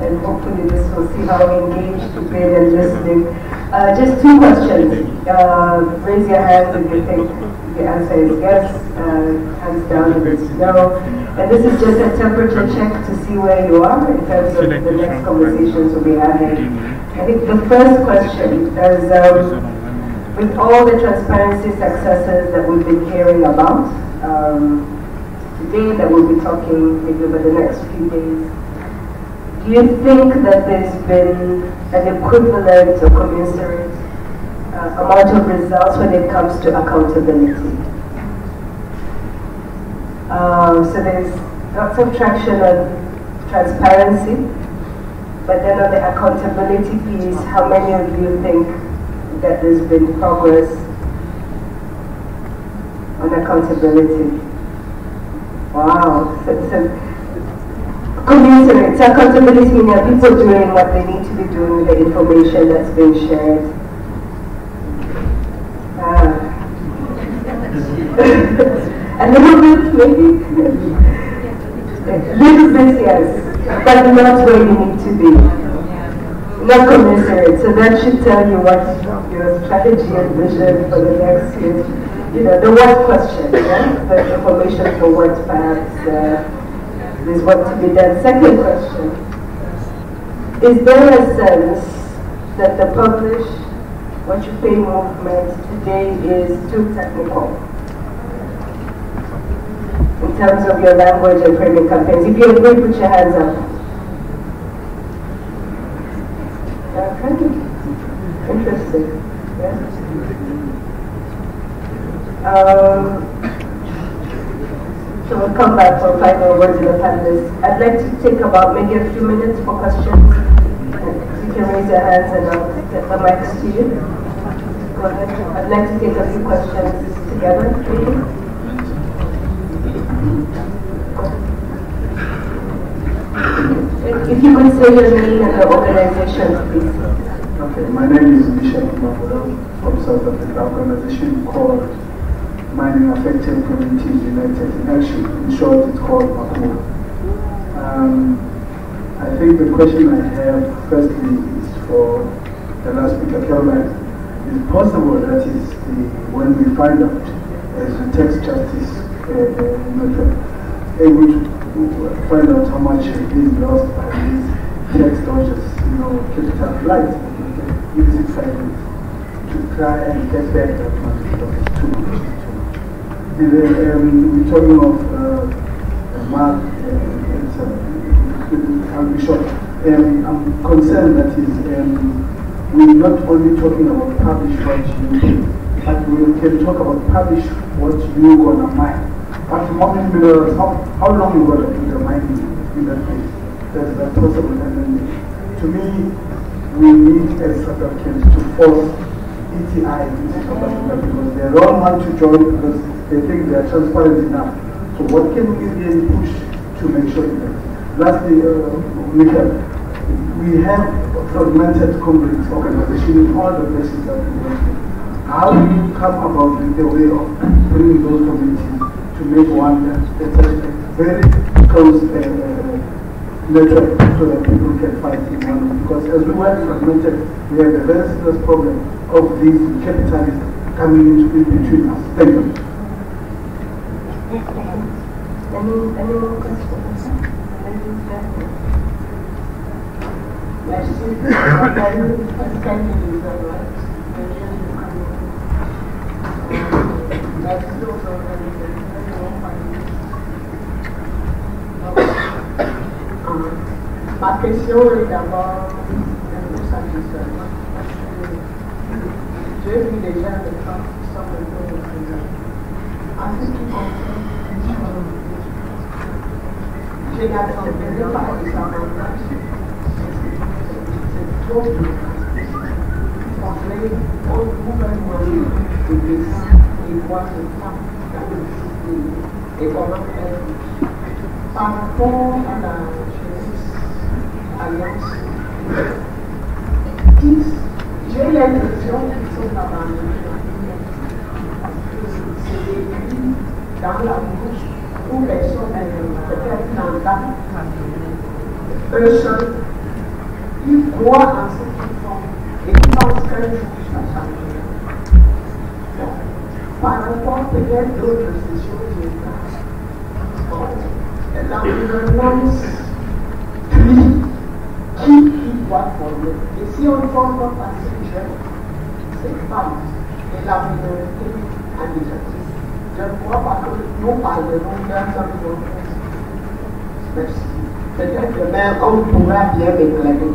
and hopefully this will see how engaged you've been and listening. Just two questions. Raise your hands if you think the answer is yes, hands down if it's no. And this is just a temperature check to see where you are in terms of the next conversations we'll be having. I think the first question is, with all the transparency successes that we've been hearing about today, that we'll be talking maybe over the next few days, do you think that there's been an equivalent or commensurate amount of results when it comes to accountability? So there's lots of traction on transparency, but then on the accountability piece, how many of you think that there's been progress on accountability? Wow. So commensurate. So accountability means that people doing what they need to be doing with the information that's being shared. A little bit, maybe? A little bit, yes. But not where you need to be. Not commensurate. So that should tell you what your strategy and vision for the next year. You know, the what question, yeah? The information for what perhaps there's what to be done. Second question. Is there a sense that the Publish What You Pay movement today is too technical in terms of your language and framing campaigns? If you agree, put your hands up. Okay. Interesting. Yeah. So we'll come back for final words in the panelists. I'd like to take about maybe a few minutes for questions. You can raise your hands and I'll get the mics to you. Go ahead. I'd like to take a few questions together, please. If you could say your name and the organization, please. Okay, my name is Bishop Maburo from South Africa, organization called Mining Affected Communities United in Action. In short, it's called MACO. I think the question I have firstly is for the last speaker, Caroline. Is it possible that is when we find out as the tax justice able to find out how much is lost by these tax dodgers, capital flight, use it to try and get back that money because it's too much. We're talking of Mark, I'll be short. I'm concerned that we're not only talking about publish what you do, but we can talk about publish what you're going to mine. But how long you got to do the mining in that case? That's not possible. And then, to me, we need as South Africans to force ETI into South Africa because they don't want to join because they think they are transparent enough. So what can we really push to make sure that? Lastly, we have fragmented complex organization in all the places that we work in. How do you come about with the way of bringing those communities to make one very close network so that people can fight in one? Because as we were fragmented, we have a very serious problem of these capitalists coming in between us. Thank you. Any more questions? Ma question est d'abord un peu satisfaisante. J'ai vu déjà les femmes qui sont un peu représentées. En ce qui concerne, je n'attendais pas que ça m'engage. C'est trop dur. Au gouvernement de décider et voir les femmes dans le système et comment elles vivent. Par rapport à la jeunesse alliance, j'ai l'impression qu'ils sont abandonnés parce que c'est des pays dans la bouche où personne peut-être n'entend un seul. Ils croient en ce qu'ils font et ils pensent qu'un jour ça changera. Par rapport peut-être d'autres choses, l'environnement, qui doit former. Et si on ne forme pas ces jeunes, ces femmes et la minorité handicapée, je ne crois pas que nous parlerons d'un environnement. Merci. Peut-être demain, on pourra bien m'éclairer.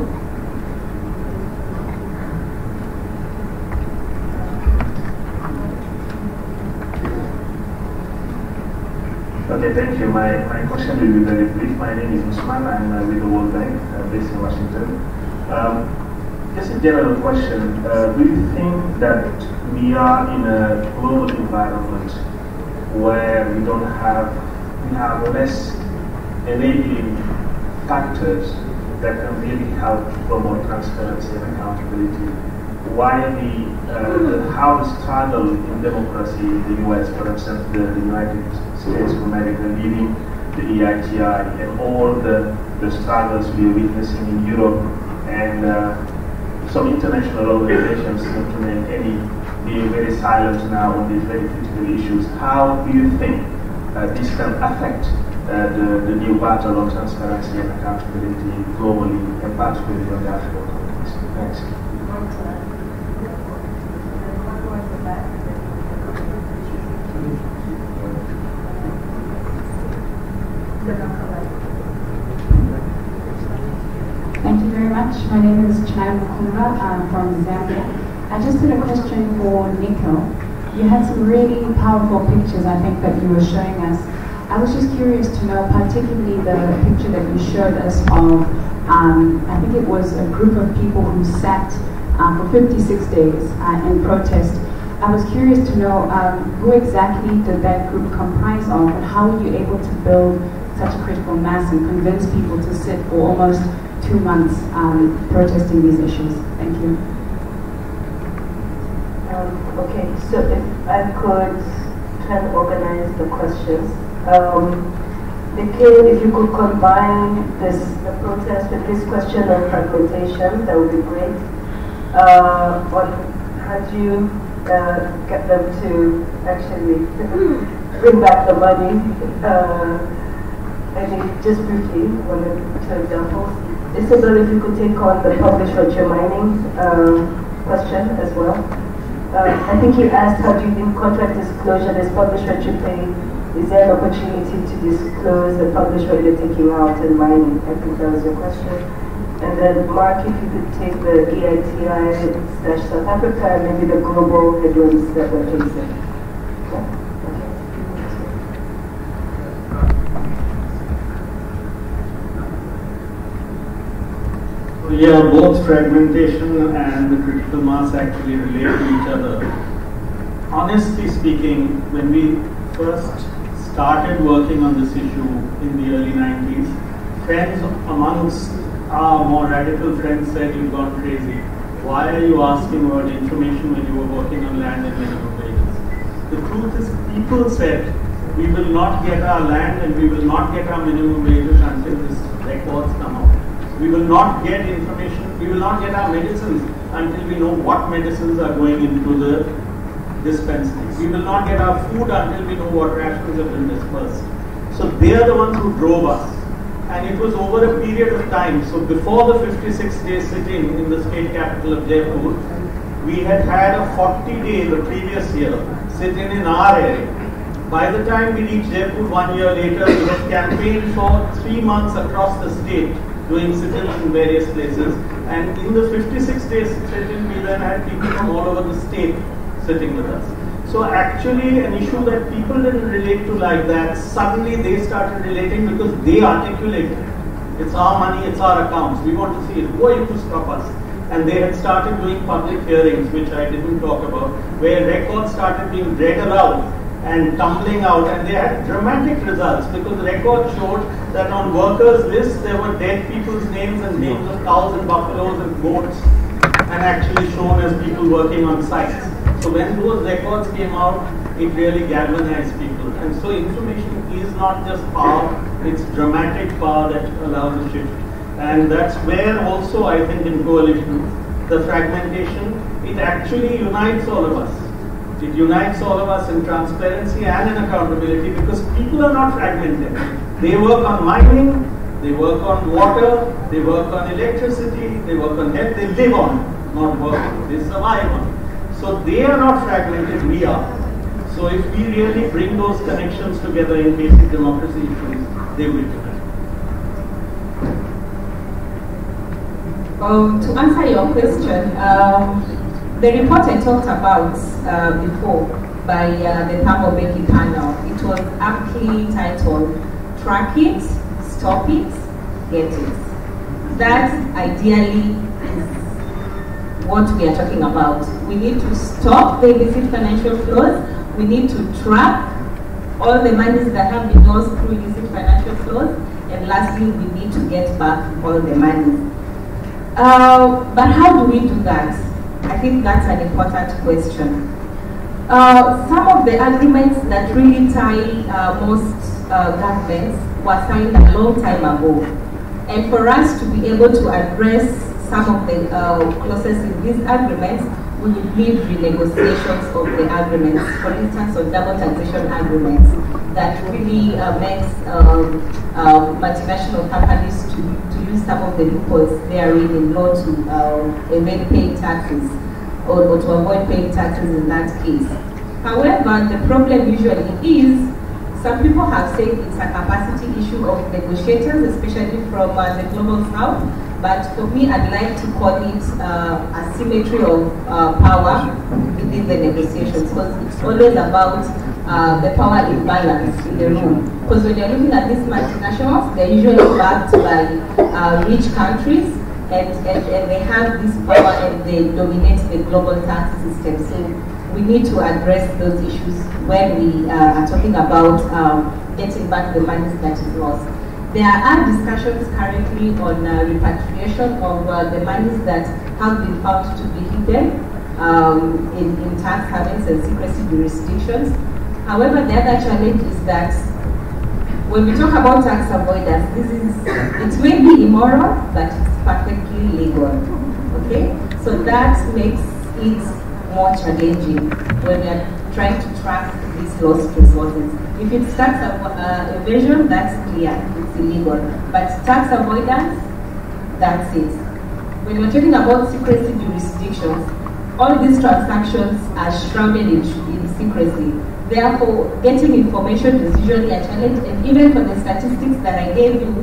Okay, thank you. My question will be very brief. My name is Usman. I'm with the World Bank based in Washington. Just a general question. Do you think that we are in a global environment where we have less enabling factors that can really help promote transparency and accountability? How the struggle in democracy in the US, for instance, the United States of America leading the EITI, and all the struggles we are witnessing in Europe, and some international organizations, not to name any, being very silent now on these very critical issues. How do you think this can affect the new battle on transparency and accountability globally, and particularly on the African context? Thanks. Thank you very much. My name is Chana Mukumba. I'm from Zambia. I just had a question for Nico. You had some really powerful pictures, I think, that you were showing us. I was just curious to know, particularly the picture that you showed us of, I think it was a group of people who sat for 56 days in protest. I was curious to know who exactly did that group comprise of, and how were you able to build such a critical mass and convince people to sit for almost 2 months protesting these issues? Thank you. Okay, so if I could try to organize the questions. If you could combine the protest with this question on fragmentation, that would be great. On how do you get them to actually bring back the money? I think just briefly, one or two examples. Isabel, if you could take on the publish what you're mining question as well. I think you asked, how do you think contract disclosure is publish what you pay? Is there an opportunity to disclose and publish what you're taking out and mining? I think that was your question. And then Mark, if you could take the EITI/South Africa and maybe the global headwinds that we're facing. Yeah, both fragmentation and the critical mass actually relate to each other. Honestly speaking, when we first started working on this issue in the early 90s, friends amongst our more radical friends said, "You've gone crazy. Why are you asking about information when you were working on land and minimum wages?" The truth is, people said, "We will not get our land and we will not get our minimum wages until these records come out. We will not get information, we will not get our medicines until we know what medicines are going into the dispensaries. We will not get our food until we know what rations have been dispersed." So they are the ones who drove us. And it was over a period of time. So before the 56-day sitting in the state capital of Jaipur, we had a 40-day the previous year sitting in our area. By the time we reached Jaipur 1 year later, we have campaigned for 3 months across the state, doing sit-ins in various places. And in the 56 days sit-in, we then had people from all over the state sitting with us. So actually an issue that people didn't relate to like that, suddenly they started relating because they articulated. It's our money, it's our accounts, we want to see it. Who are you to stop us? And they had started doing public hearings, which I didn't talk about, where records started being read aloud and tumbling out, and they had dramatic results because the record showed that on workers' lists there were dead people's names and names of cows and buffaloes and goats, and actually shown as people working on sites. So when those records came out, it really galvanized people. And so information is not just power, it's dramatic power that allows a shift. And that's where also I think in coalition, the fragmentation, it actually unites all of us. It unites all of us in transparency and in accountability because people are not fragmented. They work on mining, they work on water, they work on electricity, they work on health, they live on it, not work on it, they survive on it. So they are not fragmented, we are. So if we really bring those connections together in basic democracy issues, they will do that. To answer your question, the report I talked about before by the Publiez panel, it was aptly titled, Track It, Stop It, Get It. That ideally is what we are talking about. We need to stop the illicit financial flows. We need to track all the monies that have been lost through illicit financial flows. And lastly, we need to get back all the money. But how do we do that? I think that's an important question. Some of the agreements that really tie most governments were signed a long time ago. And for us to be able to address some of the clauses in these agreements, we will need renegotiations of the agreements. For instance, on double taxation agreements that really makes multinational companies to use some of the loopholes therein in law to evade paying taxes or to avoid paying taxes in that case. However, the problem usually is some people have said it's a capacity issue of negotiators, especially from the global south. But for me, I'd like to call it a symmetry of power within the negotiations, because it's always about the power imbalance in the room. Because when you're looking at these multinationals, they're usually backed by rich countries, and they have this power and they dominate the global tax system. So we need to address those issues when we are talking about getting back the money that is lost. There are discussions currently on repatriation of the monies that have been found to be hidden in tax havens and secrecy jurisdictions. However, the other challenge is that when we talk about tax avoidance, it may be immoral, but it's perfectly legal. Okay, so that makes it more challenging when we are trying to track these lost resources. If it's tax evasion, that's clear, it's illegal. But tax avoidance, that's it. When we're talking about secrecy jurisdictions, all these transactions are shrouded in secrecy. Therefore, getting information is usually a challenge, and even for the statistics that I gave you,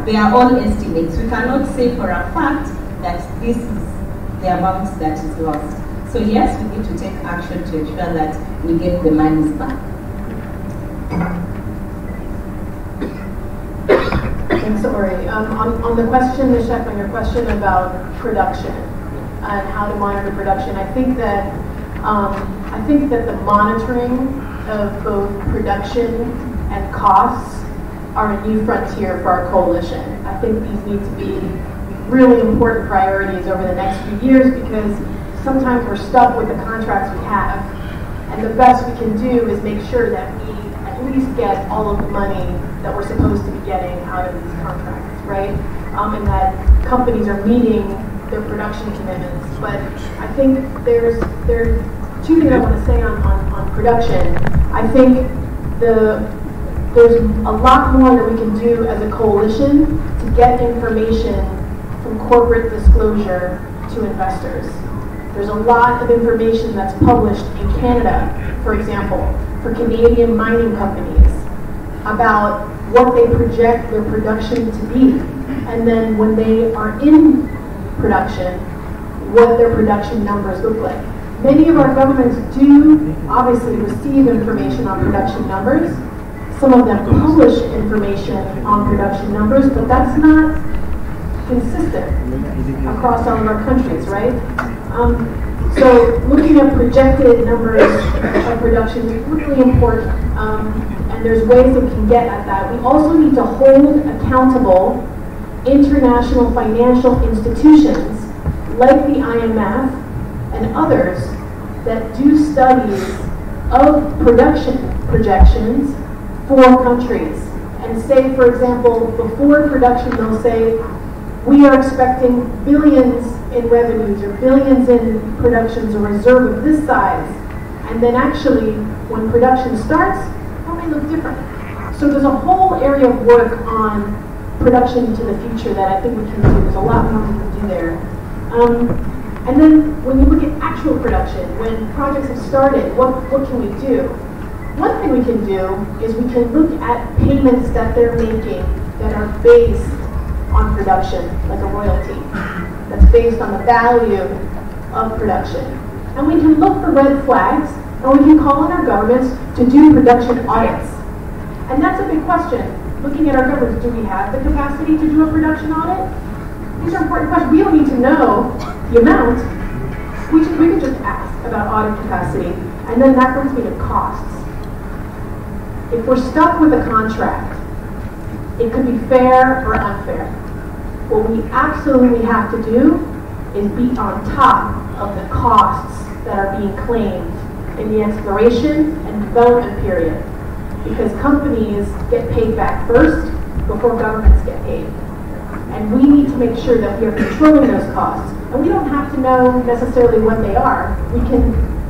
they are all estimates. We cannot say for a fact that this is the amount that is lost. So yes, we need to take action to ensure that we get the monies back. Thanks, Ori. On the question, Nishek, on your question about production and how to monitor production, I think that the monitoring of both production and costs are a new frontier for our coalition. I think these need to be really important priorities over the next few years, because sometimes we're stuck with the contracts we have, and the best we can do is make sure that we at least get all of the money that we're supposed to be getting out of these contracts, right? And that companies are meeting their production commitments. But I think there's two things I want to say on production. I think there's a lot more that we can do as a coalition to get information from corporate disclosure to investors. There's a lot of information that's published in Canada, for example, for Canadian mining companies about what they project their production to be. And then when they are in production, what their production numbers look like. Many of our governments do obviously receive information on production numbers. Some of them publish information on production numbers, but that's not consistent across all of our countries, right? So looking at projected numbers of production is really important, and there's ways that we can get at that. We also need to hold accountable international financial institutions like the IMF and others that do studies of production projections for countries. And say, for example, before production, they'll say, we are expecting billions in revenues or billions in productions, a reserve of this size. And then actually, when production starts, that may look different. So there's a whole area of work on production into the future that I think we can do. There's a lot more we can do there. And then when you look at actual production, when projects have started, what can we do? One thing we can do is we can look at payments that they're making that are based on production, like a royalty, that's based on the value of production. And we can look for red flags, and we can call on our governments to do production audits. And that's a big question. Looking at our governments, do we have the capacity to do a production audit? These are important questions. We don't need to know the amount. We could just ask about audit capacity, and then that brings me to costs. If we're stuck with a contract, it could be fair or unfair. What we absolutely have to do is be on top of the costs that are being claimed in the exploration and development period, because companies get paid back first before governments get paid. And we need to make sure that we are controlling those costs. And we don't have to know necessarily what they are.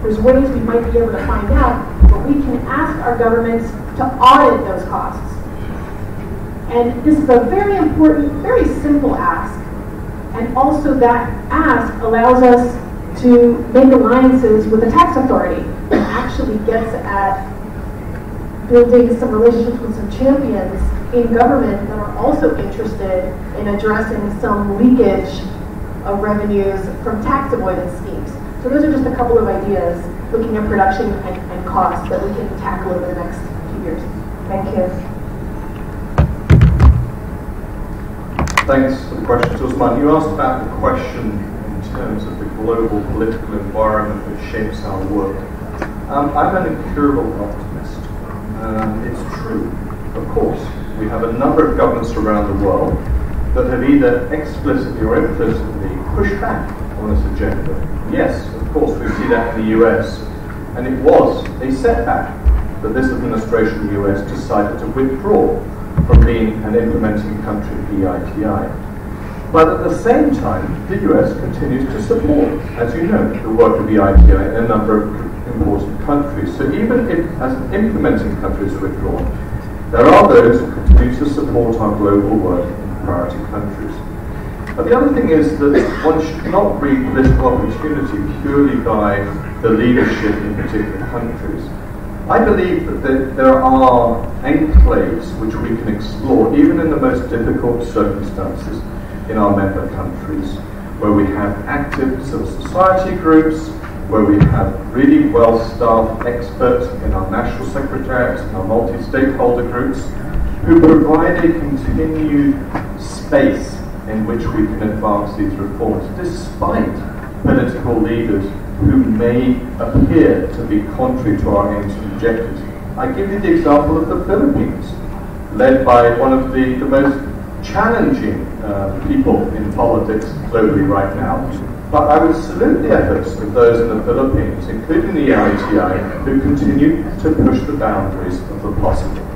There's ways we might be able to find out, but we can ask our governments to audit those costs. And this is a very important, very simple ask. And also that ask allows us to make alliances with the tax authority and actually gets at building some relationships with some champions in government that are also interested in addressing some leakage of revenues from tax avoidance schemes. So those are just a couple of ideas looking at production and costs that we can tackle over the next few years. Thank you. Thanks for the question, Usman. You asked about the question in terms of the global political environment that shapes our work. I'm an incurable optimist. It's true. Of course, we have a number of governments around the world that have either explicitly or implicitly pushed back on this agenda. Yes, of course, we see that in the US, and it was a setback that this administration in the US decided to withdraw from being an implementing country of the EITI. But at the same time, the US continues to support, as you know, the work of the EITI in a number of important countries. So even if, as an implementing country is withdrawn, there are those who continue to support our global work in priority countries. But the other thing is that one should not read political opportunity purely by the leadership in particular countries. I believe that there are enclaves which we can explore, even in the most difficult circumstances in our member countries, where we have active civil society groups, where we have really well-staffed experts in our national secretariats and our multi-stakeholder groups, who provide a continued space in which we can advance these reforms, despite political leaders who may appear to be contrary to our aims and objectives. I give you the example of the Philippines, led by one of the most challenging people in politics globally right now. But I would salute the efforts of those in the Philippines, including the EITI, who continue to push the boundaries of the possible.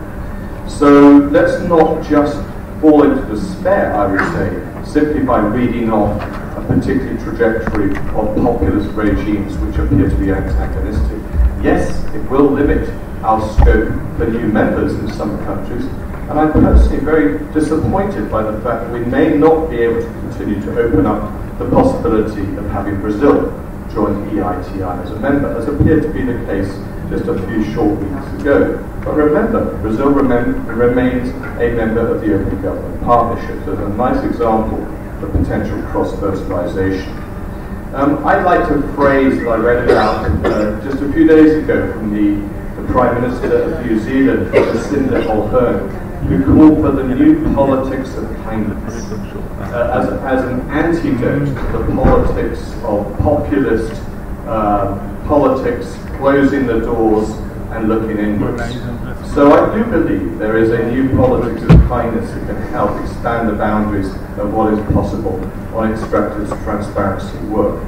So let's not just fall into despair, I would say, simply by reading off a particular trajectory of populist regimes which appear to be antagonistic. Yes, it will limit our scope for new members in some countries, and I'm personally very disappointed by the fact that we may not be able to continue to open up the possibility of having Brazil join the EITI as a member, as appeared to be the case just a few short weeks ago. But remember, Brazil remains a member of the Open Government Partnership. So there's a nice example of potential cross-fertilization. I'd like to phrase that I read out just a few days ago from the Prime Minister of New Zealand, Jacinda Ardern, who called for the new politics of kindness as an antidote to the politics of populist politics, closing the doors and looking inwards. So I do believe there is a new politics of kindness that can help expand the boundaries of what is possible on extractive transparency work.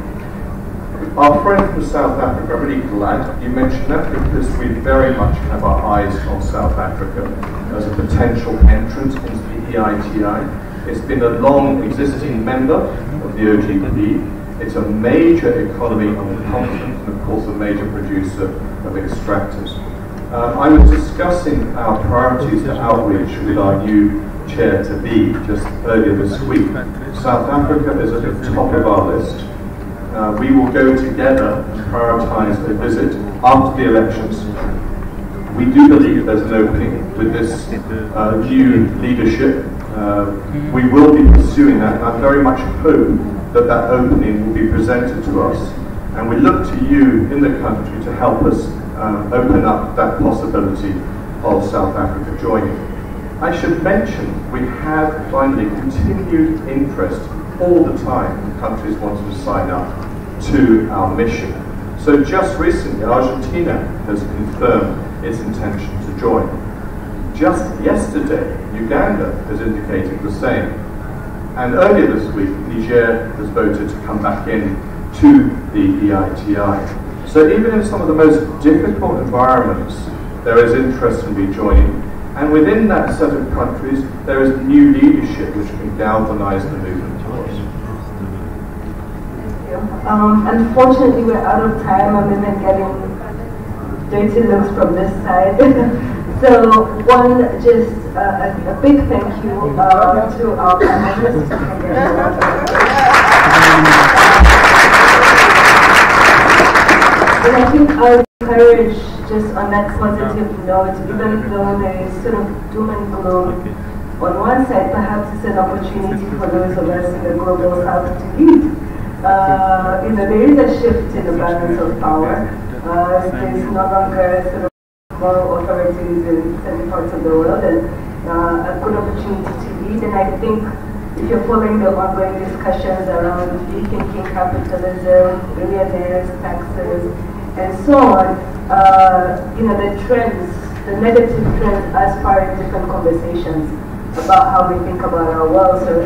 Our friend from South Africa, I'm really glad you mentioned that, because we very much have our eyes on South Africa as a potential entrant into the EITI. It's been a long existing member of the OGP. It's a major economy on the continent and of course a major producer of extractives. I was discussing our priorities for outreach with our new chair-to-be just earlier this week. South Africa is at the top of our list. We will go together and prioritise a visit after the elections. We do believe there's an opening with this new leadership. We will be pursuing that, and I very much hope that that opening will be presented to us. And we look to you in the country to help us open up that possibility of South Africa joining. I should mention we have finally continued interest all the time when countries want to sign up to our mission. So just recently Argentina has confirmed its intention to join. Just yesterday Uganda has indicated the same. And earlier this week Niger has voted to come back in to the EITI. So even in some of the most difficult environments there is interest in rejoining, and within that set of countries there is new leadership which can galvanise the movement towards. Unfortunately, we're out of time. I'm even getting dirty looks from this side. So, a big thank you to our panelists. And I think I encourage, just on that positive note, even though there is sort of doom and gloom on one side, perhaps it's an opportunity for those of us in the global south to lead. There is a shift in the balance of power. There's no longer sort of moral authorities in certain parts of the world, and a good opportunity to lead. And I think if you're following the ongoing discussions around rethinking capitalism, billionaires, taxes, and so on, the trends, the negative trends, aspire different conversations about how we think about our world. So I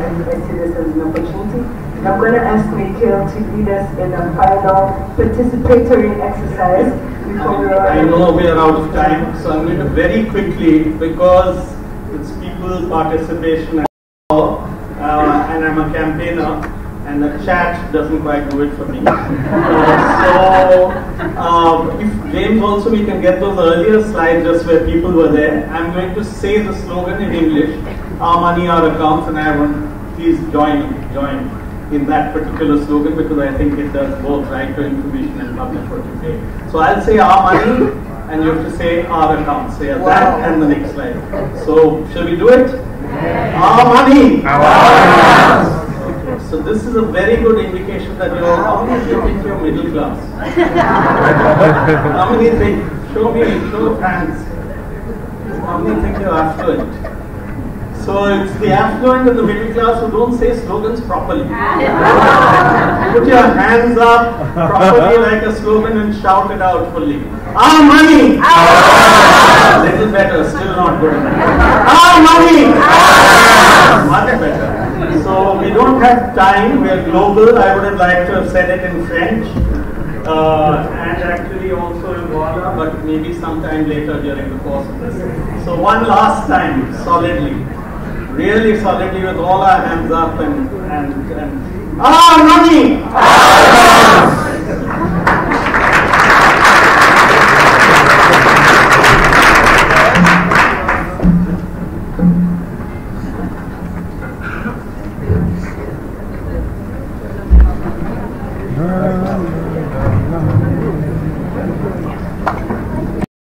see this as an opportunity. I'm going to ask Nikhil to lead us in a final participatory exercise before we are... I know we are out of time, so I'm going to very quickly, because it's people participation and power, and I'm a campaigner, and the chat doesn't quite do it for me. If James also, we can get those earlier slides just where people were there. I'm going to say the slogan in English, our money, our accounts, and I want, please join in that particular slogan, because I think it does both right to information and publish what you say. So I'll say our money, and you have to say our accounts. Say that and the next slide. So shall we do it? Our money! Okay. So this is a very good indication that you're, how many of you think you're middle class? How many think, show of hands. How many think you're affluent? So it's the affluent and the middle class who don't say slogans properly. Put your hands up properly like a slogan and shout it out fully. Our money! A little better, still not good enough. Our money! Much better. So we don't have time, we are global. I would have liked to have said it in French. And actually also in Walla, but maybe sometime later during the course of this. So one last time, solidly. Really solidly with all our hands up and our money!